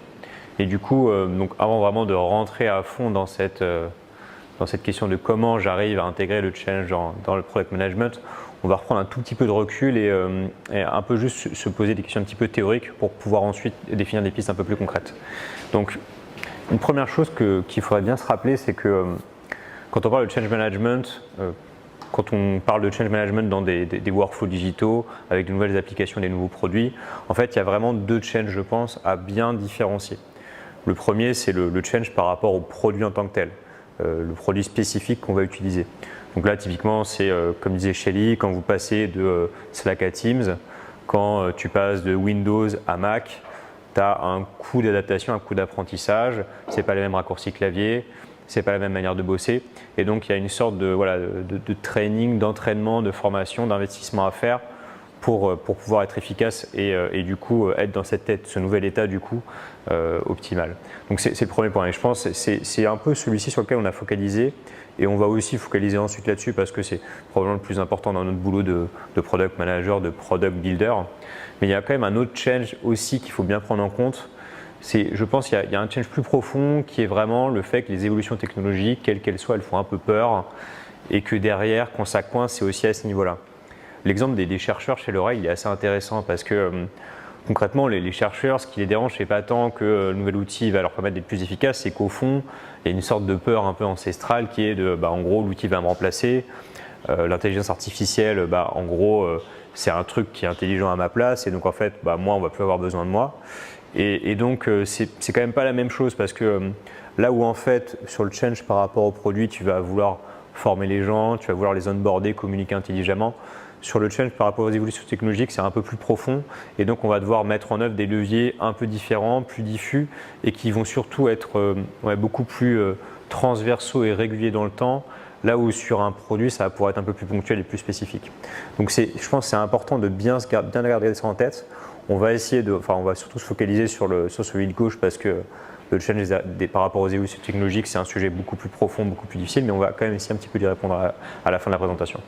Et du coup, donc avant vraiment de rentrer à fond dans cette question de comment j'arrive à intégrer le change dans le product management, on va reprendre un tout petit peu de recul et un peu juste se poser des questions un petit peu théoriques pour pouvoir ensuite définir des pistes un peu plus concrètes. Donc, une première chose qu'il faudrait bien se rappeler, c'est que quand on parle de change management, quand on parle de change management dans des workflows digitaux, avec de nouvelles applications, des nouveaux produits, en fait, il y a vraiment 2 changes, je pense, à bien différencier. Le premier, c'est le change par rapport au produit en tant que tel, le produit spécifique qu'on va utiliser. Donc là, typiquement, c'est comme disait Shelly, quand vous passez de Slack à Teams, quand tu passes de Windows à Mac, tu as un coût d'adaptation, un coût d'apprentissage, ce n'est pas les mêmes raccourcis clavier, c'est pas la même manière de bosser. Et donc il y a une sorte de, voilà, de training, d'entraînement, de formation, d'investissement à faire pour pouvoir être efficace et du coup être dans ce nouvel état du coup optimal. Donc c'est le premier point et je pense que c'est un peu celui-ci sur lequel on a focalisé et on va aussi focaliser ensuite là-dessus parce que c'est probablement le plus important dans notre boulot de product manager, de product builder. Mais il y a quand même un autre change aussi qu'il faut bien prendre en compte. Je pense qu'il y a un change plus profond qui est vraiment le fait que les évolutions technologiques, quelles qu'elles soient, elles font un peu peur et que derrière, quand ça coince, c'est aussi à ce niveau-là. L'exemple des chercheurs chez L'Oréal, il est assez intéressant parce que concrètement, les chercheurs, ce qui les dérange, c'est pas tant que le nouvel outil va leur permettre d'être plus efficace, c'est qu'au fond, il y a une sorte de peur un peu ancestrale qui est de, en gros, l'outil va me remplacer. L'intelligence artificielle, en gros, c'est un truc qui est intelligent à ma place et donc en fait, moi, on va plus avoir besoin de moi. Et donc, c'est quand même pas la même chose parce que là où en fait, sur le change par rapport au produit, tu vas vouloir former les gens, tu vas vouloir les onboarder, communiquer intelligemment. Sur le change par rapport aux évolutions technologiques, c'est un peu plus profond et donc on va devoir mettre en œuvre des leviers un peu différents, plus diffus et qui vont surtout être beaucoup plus transversaux et réguliers dans le temps, là où sur un produit, ça va pouvoir être un peu plus ponctuel et plus spécifique. Donc je pense que c'est important de bien garder ça en tête. On va on va surtout se focaliser sur celui de gauche parce que le change par rapport aux évolutions technologiques, c'est un sujet beaucoup plus profond, beaucoup plus difficile, mais on va quand même essayer un petit peu d'y répondre à la fin de la présentation.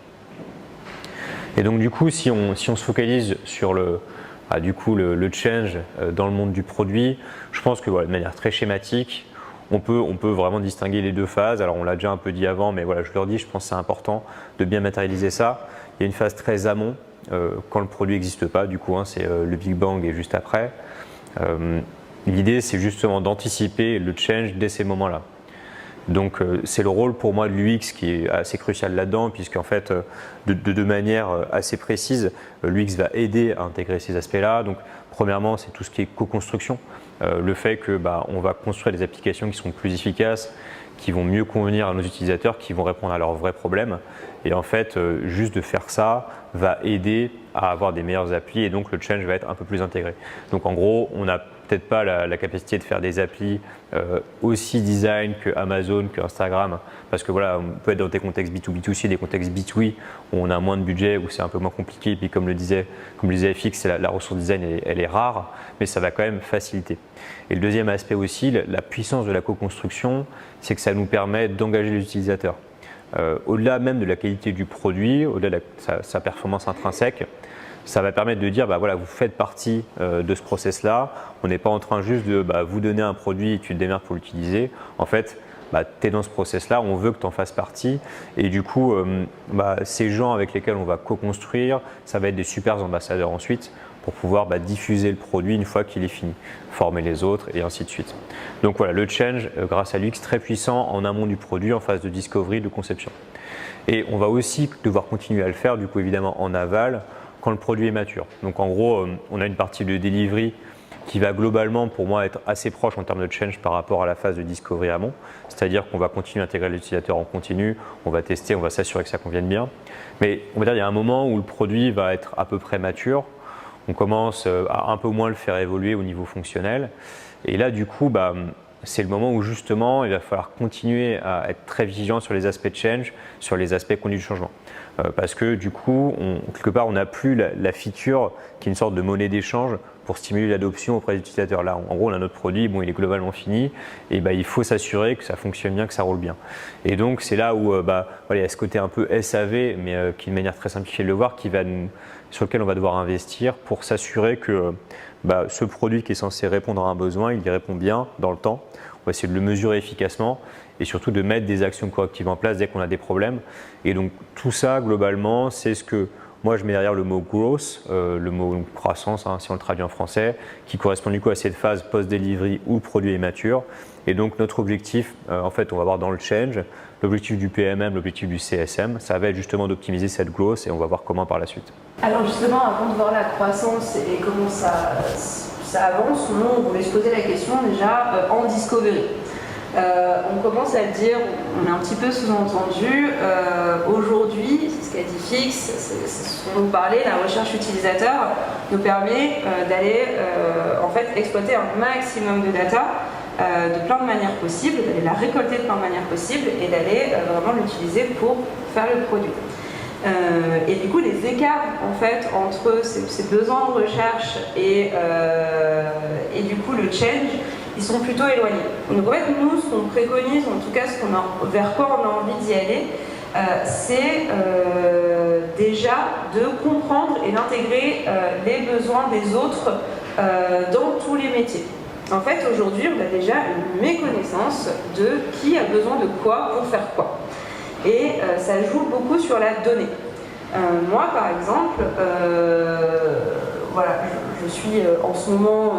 Et donc du coup, si on se focalise sur le change dans le monde du produit, je pense que de manière très schématique, on peut vraiment distinguer les deux phases. Alors on l'a déjà un peu dit avant, mais voilà, je le redis, je pense que c'est important de bien matérialiser ça. Il y a une phase très amont, quand le produit n'existe pas, du coup, c'est le Big Bang et juste après. L'idée, c'est justement d'anticiper le change dès ces moments-là. Donc c'est le rôle pour moi de l'UX qui est assez crucial là-dedans, puisqu'en fait, de manière assez précise, l'UX va aider à intégrer ces aspects-là. Donc premièrement, c'est tout ce qui est co-construction, le fait que on va construire des applications qui sont plus efficaces, qui vont mieux convenir à nos utilisateurs, qui vont répondre à leurs vrais problèmes. Et en fait, juste de faire ça va aider à avoir des meilleures applis et donc le change va être un peu plus intégré. Donc en gros, on n'a peut-être pas la capacité de faire des applis aussi design que Amazon, que Instagram, parce que voilà, on peut être dans des contextes B2B2C, des contextes B2B où on a moins de budget, où c'est un peu moins compliqué, et puis comme le disait FX, la ressource design elle est rare, mais ça va quand même faciliter. Et le deuxième aspect aussi, la puissance de la co-construction, c'est que ça nous permet d'engager les utilisateurs. Au-delà même de la qualité du produit, au-delà de sa performance intrinsèque, ça va permettre de dire, voilà, vous faites partie de ce process-là. On n'est pas en train juste de vous donner un produit et tu te démerdes pour l'utiliser. En fait, tu es dans ce process-là, on veut que tu en fasses partie. Et du coup, ces gens avec lesquels on va co-construire, ça va être des super ambassadeurs ensuite pour pouvoir diffuser le produit une fois qu'il est fini, former les autres et ainsi de suite. Donc voilà, le change, grâce à l'UX, très puissant en amont du produit, en phase de discovery, de conception. Et on va aussi devoir continuer à le faire, du coup évidemment en aval, quand le produit est mature. Donc en gros, on a une partie de delivery qui va globalement pour moi être assez proche en termes de change par rapport à la phase de discovery amont, c'est-à-dire qu'on va continuer à intégrer l'utilisateur en continu, on va tester, on va s'assurer que ça convienne bien. Mais on va dire qu'il y a un moment où le produit va être à peu près mature, on commence à un peu moins le faire évoluer au niveau fonctionnel, et là du coup c'est le moment où justement il va falloir continuer à être très vigilant sur les aspects de change, sur les aspects conduits du changement. Parce que du coup, quelque part, on n'a plus la feature qui est une sorte de monnaie d'échange pour stimuler l'adoption auprès des utilisateurs. Là, en gros, on a notre produit, il est globalement fini, et il faut s'assurer que ça fonctionne bien, que ça roule bien. Et donc, c'est là où il y a ce côté un peu SAV, mais qui est une manière très simplifiée de le voir, sur lequel on va devoir investir pour s'assurer que ce produit qui est censé répondre à un besoin, il y répond bien dans le temps. On va essayer de le mesurer efficacement et surtout de mettre des actions correctives en place dès qu'on a des problèmes. Et donc tout ça, globalement, c'est ce que moi je mets derrière le mot growth, le mot croissance, si on le traduit en français, qui correspond du coup à cette phase post-delivery où le produit est mature. Et donc notre objectif, en fait, on va voir dans le change, l'objectif du PMM, l'objectif du CSM, ça va être justement d'optimiser cette growth et on va voir comment par la suite. Alors justement, avant de voir la croissance et comment ça avance, on voulait se poser la question déjà en discovery. On commence à le dire, on a un petit peu sous-entendu, aujourd'hui, c'est ce qu'a dit Fix, c'est ce dont vous parlez, la recherche utilisateur nous permet d'aller en fait exploiter un maximum de data de plein de manières possibles, d'aller la récolter de plein de manières possibles et d'aller vraiment l'utiliser pour faire le produit. Et du coup, les écarts en fait entre ces besoins de recherche et du coup le change, ils sont plutôt éloignés. Donc en fait, nous, ce qu'on préconise, en tout cas vers quoi on a envie d'y aller, c'est déjà de comprendre et d'intégrer les besoins des autres dans tous les métiers. En fait, aujourd'hui, on a déjà une méconnaissance de qui a besoin de quoi pour faire quoi. Et ça joue beaucoup sur la donnée. Moi, par exemple, voilà, je suis en ce moment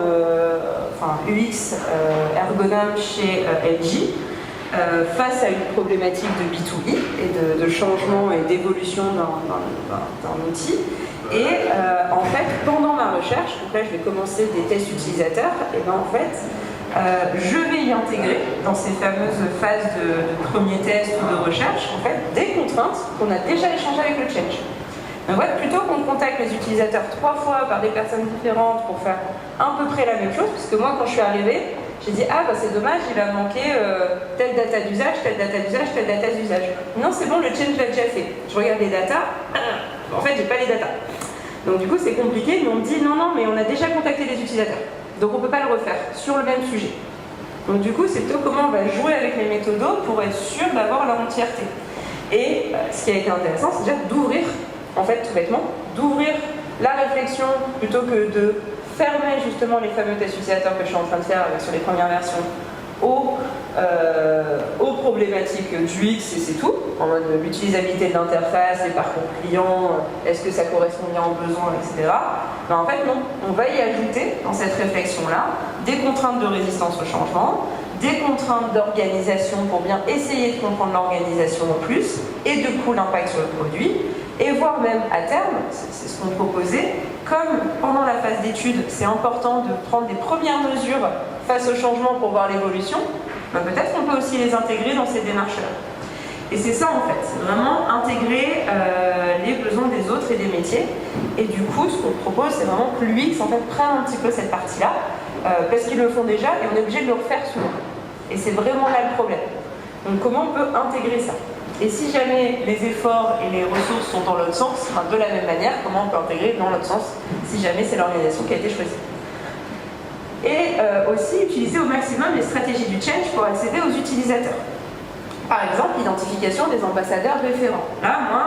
UX ergonome chez LG, face à une problématique de B2B et de changement et d'évolution d'un outil. Et en fait, pendant ma recherche, donc là je vais commencer des tests utilisateurs, et bien en fait, je vais y intégrer dans ces fameuses phases de premier test ou de recherche, en fait, des contraintes qu'on a déjà échangées avec le change. Donc voilà, plutôt qu'on contacte les utilisateurs 3 fois par des personnes différentes pour faire à peu près la même chose, parce que moi quand je suis arrivée, j'ai dit ah bah c'est dommage, il va manquer telle data d'usage, telle data d'usage, telle data d'usage. Non c'est bon, le change l'a déjà fait. Je regarde les datas, en fait j'ai pas les datas. Donc du coup c'est compliqué, mais on me dit non mais on a déjà contacté les utilisateurs, donc on peut pas le refaire sur le même sujet. Donc du coup c'est plutôt comment on va jouer avec les méthodos pour être sûr d'avoir la entièreté. Et ce qui a été intéressant, c'est déjà d'ouvrir, en fait tout bêtement, d'ouvrir la réflexion plutôt que de fermer justement les fameux tests utilisateurs que je suis en train de faire sur les premières versions aux problématiques du UX et c'est tout, en mode l'utilisabilité de l'interface, les parcours clients, est-ce que ça correspond bien aux besoins, etc. Mais en fait non, on va y ajouter dans cette réflexion-là des contraintes de résistance au changement, des contraintes d'organisation pour bien essayer de comprendre l'organisation en plus, et du coup l'impact sur le produit, et voire même à terme, c'est ce qu'on proposait, comme pendant la phase d'étude, c'est important de prendre des premières mesures face au changement pour voir l'évolution, ben peut-être qu'on peut aussi les intégrer dans ces démarches-là. Et c'est ça en fait, c'est vraiment intégrer les besoins des autres et des métiers. Et du coup, ce qu'on propose, c'est vraiment que l'UX en fait prenne un petit peu cette partie-là, parce qu'ils le font déjà et on est obligé de le refaire souvent. Et c'est vraiment là le problème. Donc comment on peut intégrer ça ? Et si jamais les efforts et les ressources sont dans l'autre sens, enfin, de la même manière, comment on peut intégrer dans l'autre sens si jamais c'est l'organisation qui a été choisie. Et aussi utiliser au maximum les stratégies du change pour accéder aux utilisateurs. Par exemple, l'identification des ambassadeurs référents. Là, moi,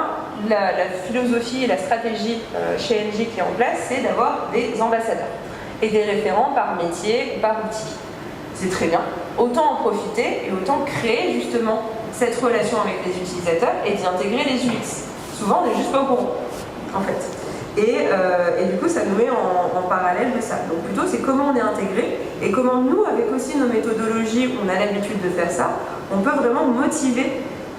la philosophie et la stratégie chez LG qui est en place, c'est d'avoir des ambassadeurs et des référents par métier ou par outil. C'est très bien. Autant en profiter et autant créer justement cette relation avec les utilisateurs et d'y intégrer les UX. Souvent, on n'est juste pas au courant, en fait. Et du coup, ça nous met en parallèle de ça. Donc plutôt, c'est comment on est intégré et comment nous, avec aussi nos méthodologies, on a l'habitude de faire ça, on peut vraiment motiver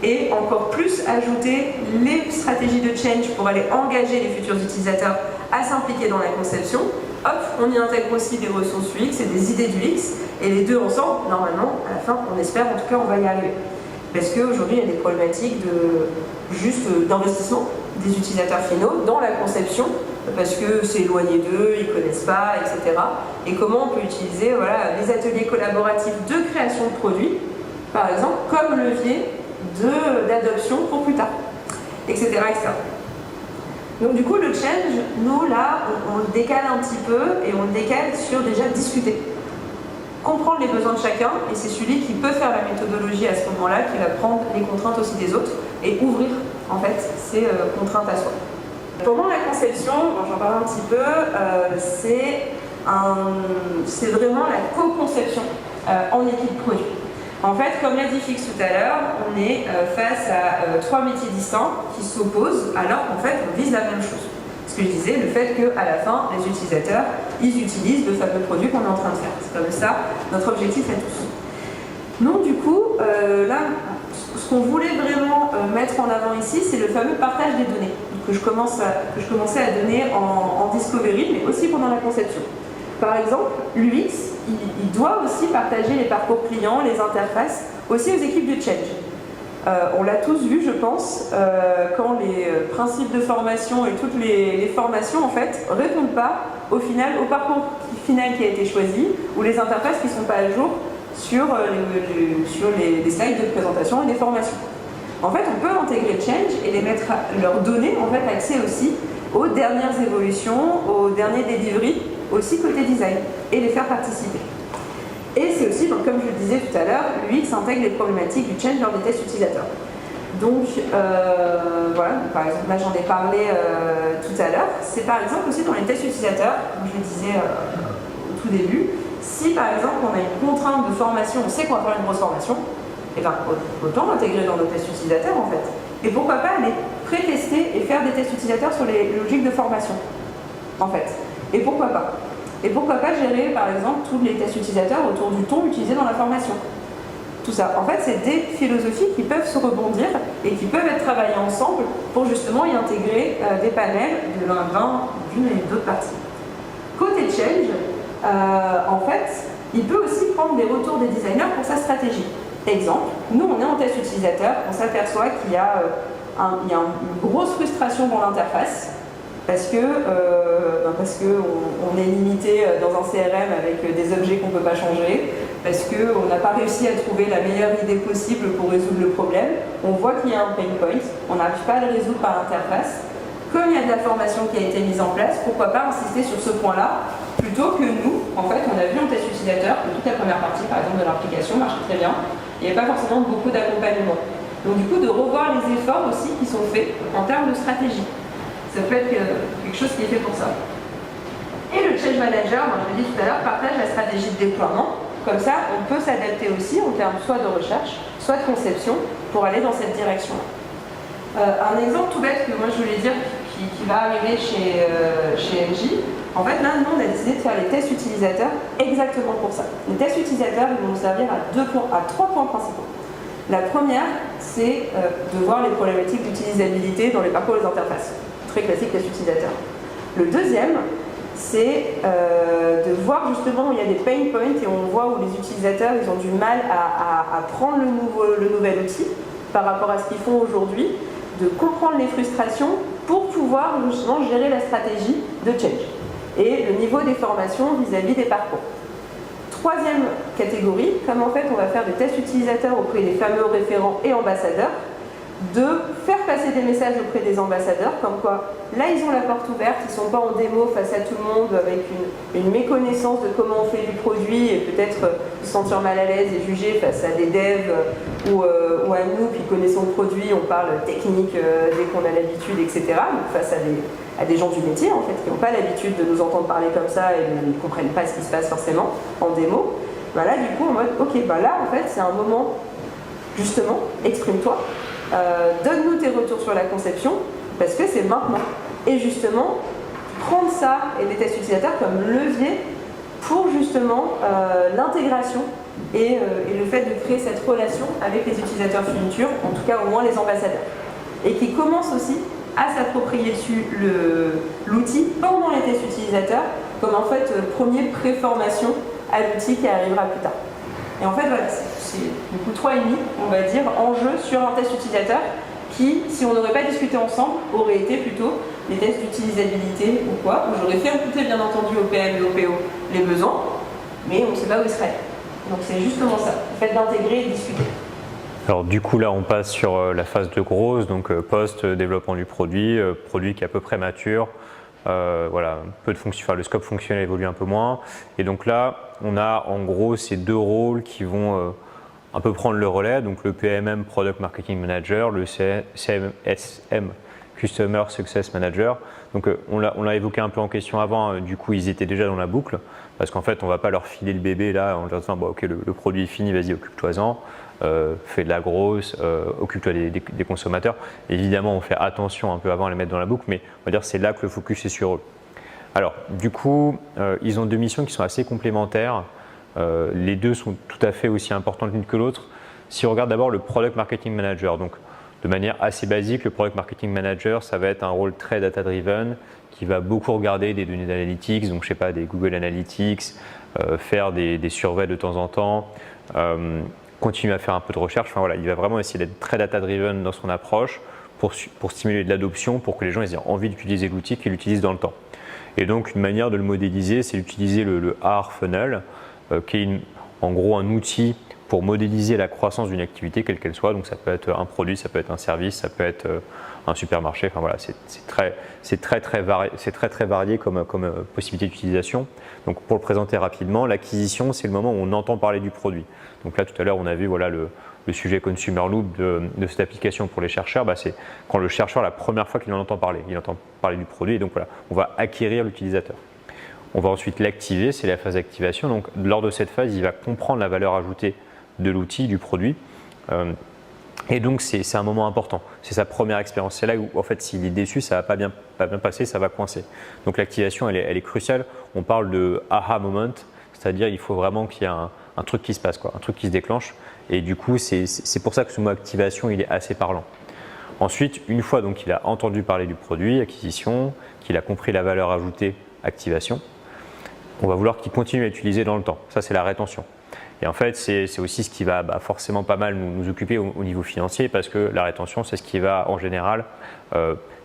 et encore plus ajouter les stratégies de change pour aller engager les futurs utilisateurs à s'impliquer dans la conception. Hop, on y intègre aussi des ressources UX et des idées d'UX, et les deux ensemble, normalement, à la fin, on espère, en tout cas, on va y arriver. Parce qu'aujourd'hui, il y a des problématiques d'investissement des utilisateurs finaux dans la conception, parce que c'est éloigné d'eux, ils ne connaissent pas, etc. Et comment on peut utiliser les ateliers collaboratifs de création de produits, par exemple, comme levier d'adoption pour plus tard, etc., etc. Donc du coup, le change, nous, là, on le décale un petit peu, et on le décale sur déjà discuter. Comprendre les besoins de chacun, et c'est celui qui peut faire la méthodologie à ce moment-là, qui va prendre les contraintes aussi des autres, et ouvrir, en fait, ces contraintes à soi. Pendant la conception, j'en parle un petit peu, c'est vraiment la co-conception en équipe produit. En fait, comme l'a dit Fix tout à l'heure, on est face à 3 métiers distincts qui s'opposent alors qu'en fait, on vise la même chose. Ce que je disais, le fait qu'à la fin, les utilisateurs, ils utilisent le fameux produit qu'on est en train de faire. C'est comme ça notre objectif à tous. Donc du coup, là, ce qu'on voulait vraiment mettre en avant ici, c'est le fameux partage des données que je commençais à donner en discovery, mais aussi pendant la conception. Par exemple, l'UX, il doit aussi partager les parcours clients, les interfaces, aussi aux équipes du change. On l'a tous vu, je pense, quand les principes de formation et toutes les formations, en fait, ne répondent pas au parcours final qui a été choisi, ou les interfaces qui ne sont pas à jour sur les slides de présentation et des formations. En fait, on peut intégrer Change et leur donner en fait, accès aussi aux dernières évolutions, aux derniers delivery, aussi côté design, et les faire participer. Et c'est aussi, donc, comme je le disais tout à l'heure, l'UX intègre les problématiques du change lors des tests utilisateurs. Donc, voilà, par exemple, là j'en ai parlé tout à l'heure, c'est par exemple aussi dans les tests utilisateurs, comme je le disais au tout début, si par exemple on a une contrainte de formation, on sait qu'on va faire une grosse formation, et bien autant l'intégrer dans nos tests utilisateurs en fait. Et pourquoi pas aller pré-tester et faire des tests utilisateurs sur les logiques de formation, en fait. Et pourquoi pas? Et pourquoi pas gérer, par exemple, tous les tests utilisateurs autour du ton utilisé dans la formation. Tout ça. En fait, c'est des philosophies qui peuvent se rebondir et qui peuvent être travaillées ensemble pour justement y intégrer des panels d'une et d'autres parties. Côté change, en fait, il peut aussi prendre des retours des designers pour sa stratégie. Exemple, nous, on est en test utilisateur, on s'aperçoit qu'il y a une grosse frustration dans l'interface, parce qu'on est limité dans un CRM avec des objets qu'on ne peut pas changer, parce qu'on n'a pas réussi à trouver la meilleure idée possible pour résoudre le problème. On voit qu'il y a un pain point, on n'arrive pas à le résoudre par l'interface. Comme il y a de la formation qui a été mise en place, pourquoi pas insister sur ce point-là, plutôt que nous, en fait, on a vu en test utilisateur que toute la première partie, par exemple, de l'application marchait très bien, il n'y avait pas forcément beaucoup d'accompagnement. Donc du coup, de revoir les efforts aussi qui sont faits en termes de stratégie. Ça peut être quelque chose qui est fait pour ça. Et le change manager, je l'ai dit tout à l'heure, partage la stratégie de déploiement. Comme ça, on peut s'adapter aussi en termes soit de recherche, soit de conception, pour aller dans cette direction-là. Un exemple tout bête que moi je voulais dire qui va arriver chez NJ, en fait là, nous on a décidé de faire les tests utilisateurs exactement pour ça. Les tests utilisateurs, ils vont nous servir à 3 points principaux. La première, c'est de voir les problématiques d'utilisabilité dans les parcours des interfaces. Très classique test utilisateur. Le deuxième, c'est de voir justement où il y a des pain points et on voit où les utilisateurs ils ont du mal à prendre le nouvel outil par rapport à ce qu'ils font aujourd'hui, de comprendre les frustrations pour pouvoir justement gérer la stratégie de change et le niveau des formations vis-à-vis des parcours. Troisième catégorie, comme en fait on va faire des tests utilisateurs auprès des fameux référents et ambassadeurs, de faire passer des messages auprès des ambassadeurs, comme quoi là ils ont la porte ouverte, ils ne sont pas en démo face à tout le monde avec une méconnaissance de comment on fait du produit et peut-être se sentir mal à l'aise et juger face à des devs ou à nous qui connaissons le produit, on parle technique dès qu'on a l'habitude, etc. Donc face à des gens du métier en fait, qui n'ont pas l'habitude de nous entendre parler comme ça et ne comprennent pas ce qui se passe forcément en démo. Bah là du coup en mode ok, bah là en fait c'est un moment justement, exprime-toi. Donne-nous tes retours sur la conception, parce que c'est maintenant. Et justement, prendre ça et les tests utilisateurs comme levier pour justement l'intégration et le fait de créer cette relation avec les utilisateurs futurs, en tout cas au moins les ambassadeurs. Et qui commencent aussi à s'approprier l'outil pendant les tests utilisateurs, comme en fait premier pré-formation à l'outil qui arrivera plus tard. Et en fait, voilà, c'est du coup 3,5, on va dire, en jeu sur un test utilisateur qui, si on n'aurait pas discuté ensemble, aurait été plutôt les tests d'utilisabilité ou quoi, où j'aurais fait écouter bien entendu au PM et au PO les besoins, mais on ne sait pas où ils seraient. Donc c'est justement ça, le fait d'intégrer et de discuter. Alors du coup là on passe sur la phase de grosse, donc post-développement du produit, produit qui est à peu près mature. Voilà, le scope fonctionnel évolue un peu moins. Et donc là, on a en gros ces deux rôles qui vont un peu prendre le relais. Donc le PMM, Product Marketing Manager, le CMSM, Customer Success Manager. Donc on l'a évoqué un peu en question avant, du coup ils étaient déjà dans la boucle. Parce qu'en fait, on ne va pas leur filer le bébé là en leur disant bon, ok, le produit est fini, vas-y, occupe-toi-en. Fais de la grosse, occupe-toi des consommateurs. Évidemment, on fait attention un peu avant à les mettre dans la boucle, mais on va dire c'est là que le focus est sur eux. Alors, du coup, ils ont deux missions qui sont assez complémentaires. Les deux sont tout à fait aussi importantes l'une que l'autre. Si on regarde d'abord le Product Marketing Manager, donc de manière assez basique, le Product Marketing Manager, ça va être un rôle très data-driven qui va beaucoup regarder des données d'analytics, donc je sais pas, des Google Analytics, faire des surveys de temps en temps, continuer à faire un peu de recherche. Enfin, voilà, il va vraiment essayer d'être très data-driven dans son approche pour stimuler de l'adoption, pour que les gens aient envie d'utiliser l'outil, qu'ils l'utilisent dans le temps. Et donc, une manière de le modéliser, c'est d'utiliser le R funnel, qui est en gros un outil pour modéliser la croissance d'une activité, quelle qu'elle soit. Donc ça peut être un produit, ça peut être un service, ça peut être un supermarché. Enfin voilà, c'est très varié comme possibilité d'utilisation. Donc pour le présenter rapidement, l'acquisition, c'est le moment où on entend parler du produit. Donc là, tout à l'heure, on a vu voilà, le sujet Consumer Loop de cette application pour les chercheurs. C'est quand le chercheur, la première fois qu'il en entend parler, il entend parler du produit. Et donc voilà, on va acquérir l'utilisateur. On va ensuite l'activer, c'est la phase d'activation. Donc lors de cette phase, il va comprendre la valeur ajoutée de l'outil, du produit. Et donc c'est un moment important. C'est sa première expérience. C'est là où en fait s'il est déçu, ça va pas bien passer, ça va coincer. Donc l'activation, elle est cruciale. On parle de aha moment, c'est-à-dire il faut vraiment qu'il y ait un truc qui se passe, un truc qui se déclenche. Et du coup, c'est pour ça que ce mot activation, il est assez parlant. Ensuite, une fois donc qu'il a entendu parler du produit, acquisition, qu'il a compris la valeur ajoutée, activation, on va vouloir qu'il continue à utiliser dans le temps. Ça, c'est la rétention. Et en fait, c'est aussi ce qui va forcément pas mal nous occuper au niveau financier, parce que la rétention, c'est ce qui va en général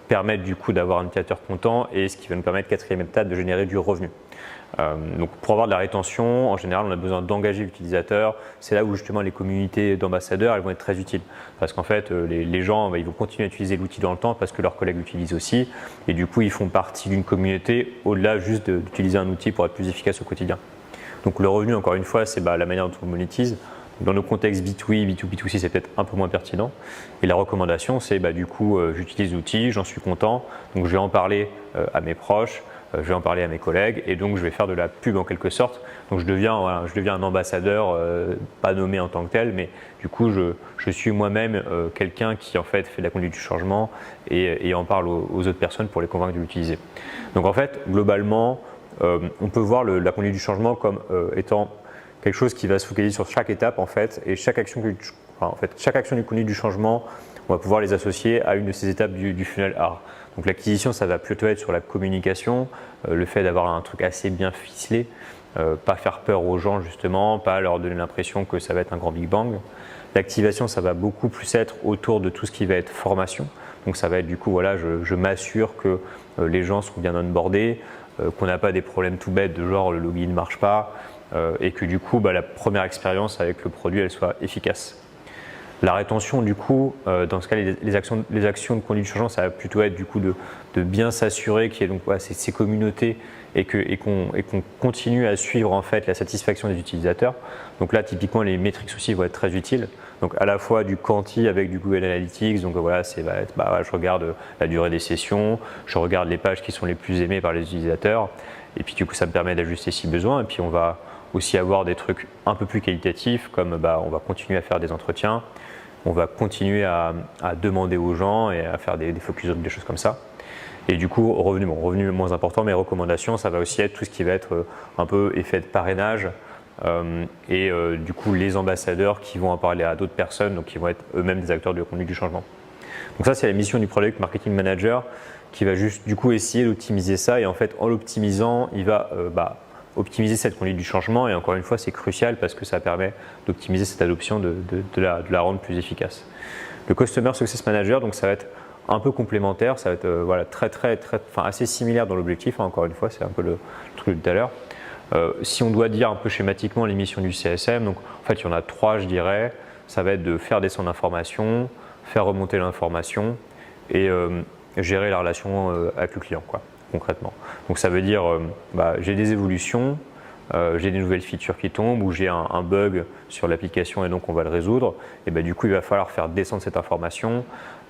permettre du coup d'avoir un utilisateur content et ce qui va nous permettre, quatrième étape, de générer du revenu. Donc pour avoir de la rétention, en général, on a besoin d'engager l'utilisateur. C'est là où justement les communautés d'ambassadeurs, elles vont être très utiles. Parce qu'en fait, les gens, ils vont continuer à utiliser l'outil dans le temps parce que leurs collègues l'utilisent aussi. Et du coup, ils font partie d'une communauté au-delà juste d'utiliser un outil pour être plus efficace au quotidien. Donc le revenu, encore une fois, c'est la manière dont on le monétise. Dans nos contextes B2B, B2B, B2C, c'est peut-être un peu moins pertinent. Et la recommandation, c'est du coup, j'utilise l'outil, j'en suis content, donc je vais en parler à mes proches, je vais en parler à mes collègues, et donc je vais faire de la pub en quelque sorte. Donc je deviens un ambassadeur, pas nommé en tant que tel, mais du coup, je suis moi-même quelqu'un qui en fait de la conduite du changement et en parle aux autres personnes pour les convaincre de l'utiliser. Donc en fait, globalement, on peut voir la conduite du changement comme étant quelque chose qui va se focaliser sur chaque étape en fait, et chaque action du conduite du changement, on va pouvoir les associer à une de ces étapes du funnel A. Donc l'acquisition, ça va plutôt être sur la communication, le fait d'avoir un truc assez bien ficelé, pas faire peur aux gens justement, pas leur donner l'impression que ça va être un grand Big Bang. L'activation, ça va beaucoup plus être autour de tout ce qui va être formation. Donc ça va être du coup, voilà, je m'assure que les gens sont bien onboardés, qu'on n'a pas des problèmes tout bêtes de genre le login ne marche pas, et que du coup la première expérience avec le produit elle soit efficace. La rétention du coup, dans ce cas les actions de conduite du changement, ça va plutôt être du coup de bien s'assurer qu'il y ait donc ces communautés et qu'on continue à suivre en fait la satisfaction des utilisateurs. Donc là typiquement les métriques aussi vont être très utiles. Donc à la fois du quanti avec du Google Analytics, donc voilà, je regarde la durée des sessions, je regarde les pages qui sont les plus aimées par les utilisateurs, et puis du coup ça me permet d'ajuster si besoin, et puis on va aussi avoir des trucs un peu plus qualitatifs, comme on va continuer à faire des entretiens, on va continuer à demander aux gens et à faire des focus group, des choses comme ça. Et du coup, revenu moins important, mais recommandations, ça va aussi être tout ce qui va être un peu effet de parrainage, et du coup les ambassadeurs qui vont en parler à d'autres personnes, donc qui vont être eux-mêmes des acteurs de conduite du changement. Donc ça c'est la mission du Product Marketing Manager qui va juste du coup essayer d'optimiser ça, et en fait en l'optimisant il va optimiser cette conduite du changement, et encore une fois c'est crucial parce que ça permet d'optimiser cette adoption, de la rendre plus efficace. Le Customer Success Manager, donc ça va être un peu complémentaire, ça va être assez similaire dans l'objectif, encore une fois c'est un peu le truc de tout à l'heure. Si on doit dire un peu schématiquement les missions du CSM, donc en fait il y en a 3 je dirais, ça va être de faire descendre l'information, faire remonter l'information et gérer la relation avec le client concrètement. Donc ça veut dire j'ai des évolutions, j'ai des nouvelles features qui tombent ou j'ai un bug sur l'application et donc on va le résoudre, et du coup il va falloir faire descendre cette information.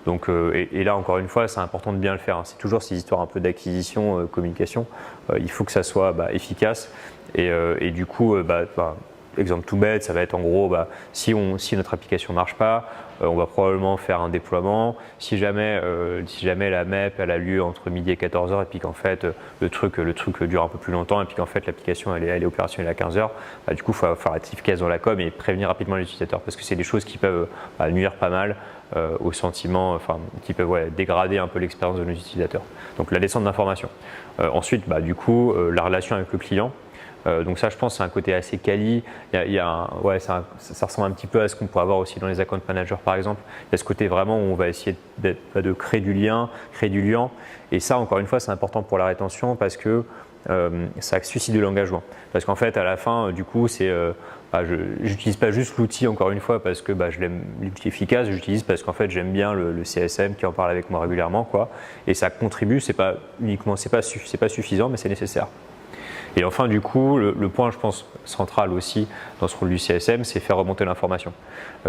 Donc, et là encore une fois c'est important de bien le faire, C'est toujours ces histoires un peu d'acquisition, communication, il faut que ça soit efficace, et du coup exemple tout bête, ça va être en gros si notre application ne marche pas, on va probablement faire un déploiement. Si jamais la MEP elle a lieu entre midi et 14h et puis qu'en fait le truc dure un peu plus longtemps et puis qu'en fait l'application elle est opérationnelle à 15h, du coup il faut faire être efficace dans la com et prévenir rapidement l'utilisateur, parce que c'est des choses qui peuvent nuire pas mal au sentiment, qui peuvent dégrader un peu l'expérience de nos utilisateurs. Donc la descente d'informations. Ensuite du coup la relation avec le client. Donc ça je pense c'est un côté assez quali, ça ressemble un petit peu à ce qu'on peut avoir aussi dans les account managers par exemple. Il y a ce côté vraiment où on va essayer de créer du lien, et ça encore une fois c'est important pour la rétention parce que ça suscite de l'engagement. Parce qu'en fait à la fin du coup c'est je n'utilise pas juste l'outil encore une fois parce que je l'aime, l'outil efficace, j'utilise parce qu'en fait j'aime bien le CSM qui en parle avec moi régulièrement, quoi. Et ça contribue, c'est pas suffisant, mais c'est nécessaire. Et enfin, du coup, le point, je pense, central aussi dans ce rôle du CSM, c'est faire remonter l'information.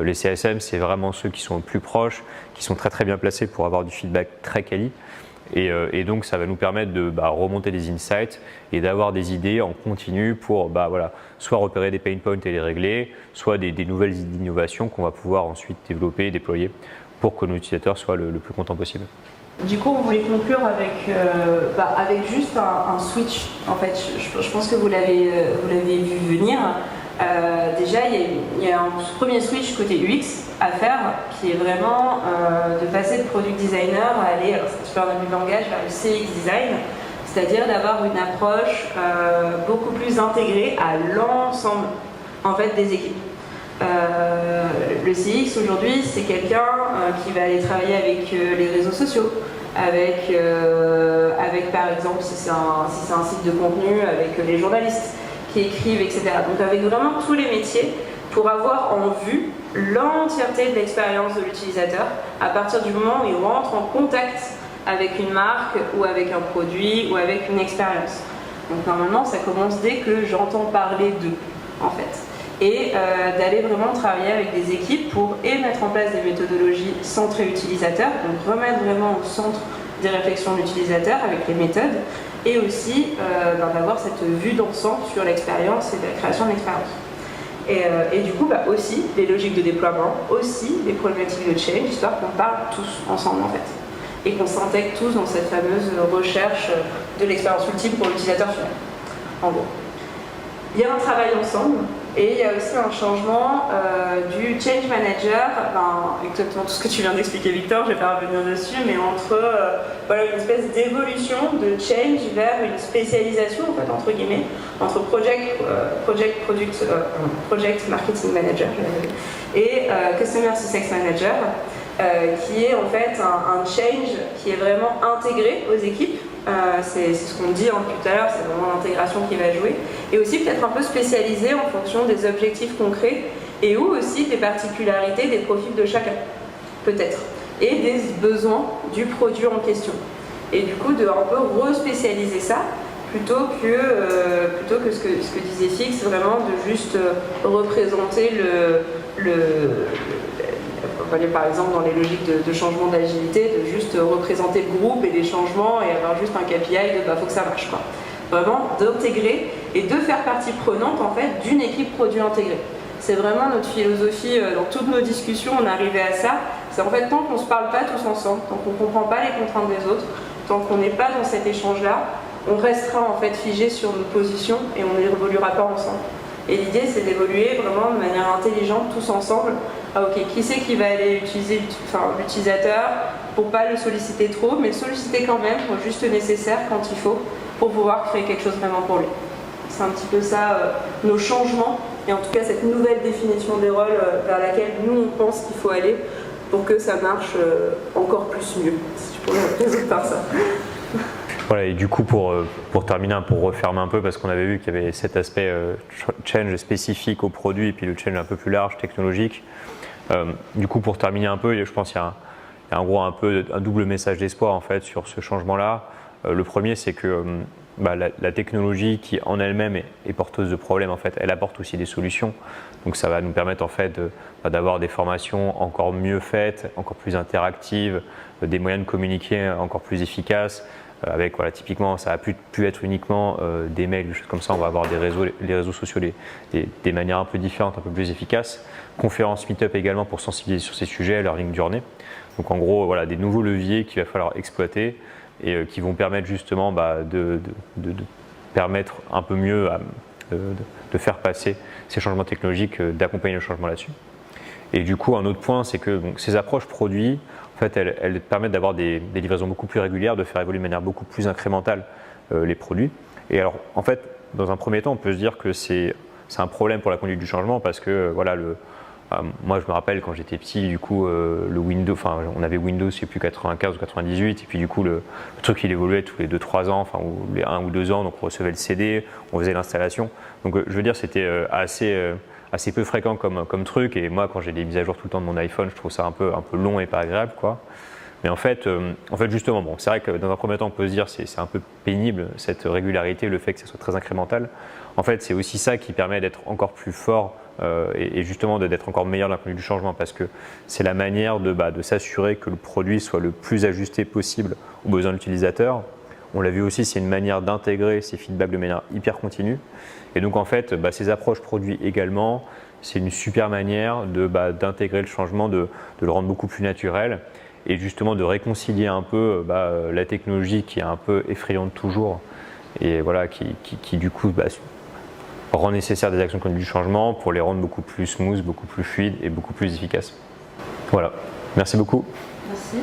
Les CSM, c'est vraiment ceux qui sont le plus proches, qui sont très très bien placés pour avoir du feedback très quali. Et donc, ça va nous permettre de remonter des insights et d'avoir des idées en continu pour soit repérer des pain points et les régler, soit des nouvelles innovations qu'on va pouvoir ensuite développer et déployer pour que nos utilisateurs soient le plus contents possible. Du coup, on voulait conclure avec juste un switch. En fait, je pense que vous l'avez vu venir. Déjà, il y a un premier switch côté UX à faire qui est vraiment de passer de product designer à aller, alors c'est un super abus de langage, vers le CX design, c'est-à-dire d'avoir une approche beaucoup plus intégrée à l'ensemble en fait, des équipes. Le CX aujourd'hui, c'est quelqu'un qui va aller travailler avec les réseaux sociaux, avec par exemple, si c'est un site de contenu, avec les journalistes qui écrivent, etc. Donc avec vraiment tous les métiers pour avoir en vue l'entièreté de l'expérience de l'utilisateur à partir du moment où il rentre en contact avec une marque ou avec un produit ou avec une expérience. Donc normalement, ça commence dès que j'entends parler d'eux, en fait. Et d'aller vraiment travailler avec des équipes pour mettre en place des méthodologies centrées utilisateurs, donc remettre vraiment au centre des réflexions de l'utilisateur avec les méthodes, et aussi d'avoir cette vue d'ensemble sur l'expérience et la création de l'expérience. Et du coup, aussi les logiques de déploiement, aussi les problématiques de change, histoire qu'on parle tous ensemble en fait, et qu'on s'intègre tous dans cette fameuse recherche de l'expérience ultime pour l'utilisateur final, en gros. Il y a un travail ensemble et il y a aussi un changement du change manager, exactement tout ce que tu viens d'expliquer Victor, je ne vais pas revenir dessus, mais entre une espèce d'évolution de change vers une spécialisation en fait, entre guillemets, entre project marketing manager et customer success manager, qui est en fait un change qui est vraiment intégré aux équipes. C'est ce qu'on dit depuis tout à l'heure, c'est vraiment l'intégration qui va jouer. Et aussi peut-être un peu spécialisé en fonction des objectifs concrets et ou aussi des particularités des profils de chacun, peut-être. Et des besoins du produit en question. Et du coup, de un peu respécialiser ça plutôt que ce que disait Fix, vraiment de juste représenter par exemple dans les logiques de changement d'agilité, de juste représenter le groupe et les changements et avoir juste un KPI de faut que ça marche quoi. Vraiment d'intégrer et de faire partie prenante en fait d'une équipe produit intégrée. C'est vraiment notre philosophie dans toutes nos discussions, on arrivait à ça. C'est en fait tant qu'on ne se parle pas tous ensemble, tant qu'on ne comprend pas les contraintes des autres, tant qu'on n'est pas dans cet échange-là, on restera en fait figé sur nos positions et on n'évoluera pas ensemble. Et l'idée, c'est d'évoluer vraiment de manière intelligente, tous ensemble. Qui c'est qui va aller utiliser l'utilisateur pour pas le solliciter trop, mais le solliciter quand même, pour juste le nécessaire quand il faut, pour pouvoir créer quelque chose vraiment pour lui. C'est un petit peu ça, nos changements, et en tout cas cette nouvelle définition des rôles vers laquelle nous on pense qu'il faut aller pour que ça marche encore plus mieux, si je pourrais résoudre par ça. Voilà, et du coup, pour terminer, pour refermer un peu, parce qu'on avait vu qu'il y avait cet aspect change spécifique au produit et puis le change un peu plus large, technologique. Du coup, pour terminer un peu, je pense qu'il y a en gros un double message d'espoir en fait sur ce changement-là. Le premier, c'est que la technologie qui en elle-même est porteuse de problèmes, en fait, elle apporte aussi des solutions. Donc ça va nous permettre en fait d'avoir des formations encore mieux faites, encore plus interactives, des moyens de communiquer encore plus efficaces. Avec typiquement, ça a pu être uniquement des mails, des choses comme ça. On va avoir les réseaux sociaux des manières un peu différentes, un peu plus efficaces. Conférences Meetup également pour sensibiliser sur ces sujets, learning journey. Donc en gros, des nouveaux leviers qu'il va falloir exploiter et qui vont permettre justement de permettre un peu mieux de faire passer ces changements technologiques, d'accompagner le changement là-dessus. Et du coup, un autre point, c'est que ces approches produits, en fait, elles permettent d'avoir des livraisons beaucoup plus régulières, de faire évoluer de manière beaucoup plus incrémentale les produits. Et alors, en fait, dans un premier temps, on peut se dire que c'est un problème pour la conduite du changement parce que moi, je me rappelle quand j'étais petit, du coup, le Windows, on avait Windows, je sais plus 95 ou 98, et puis du coup, le truc il évoluait tous les 2-3 ans, ou les 1 ou 2 ans, donc on recevait le CD, on faisait l'installation. Donc, je veux dire, c'était assez assez peu fréquent comme truc. Et moi, quand j'ai des mises à jour tout le temps de mon iPhone, je trouve ça un peu long et pas agréable, quoi. Mais en fait justement, bon, c'est vrai que dans un premier temps, on peut se dire c'est un peu pénible cette régularité, le fait que ça soit très incrémental. En fait, c'est aussi ça qui permet d'être encore plus fort et justement d'être encore meilleur d'un point de vue du changement, parce que c'est la manière de s'assurer que le produit soit le plus ajusté possible aux besoins de l'utilisateur. On l'a vu aussi, c'est une manière d'intégrer ces feedbacks de manière hyper continue. Et donc en fait, ces approches produits également, c'est une super manière d'intégrer le changement, de le rendre beaucoup plus naturel et justement de réconcilier un peu la technologie qui est un peu effrayante toujours et voilà, qui du coup rend nécessaire des actions conduites du changement pour les rendre beaucoup plus smooth, beaucoup plus fluides et beaucoup plus efficaces. Voilà, merci beaucoup. Merci.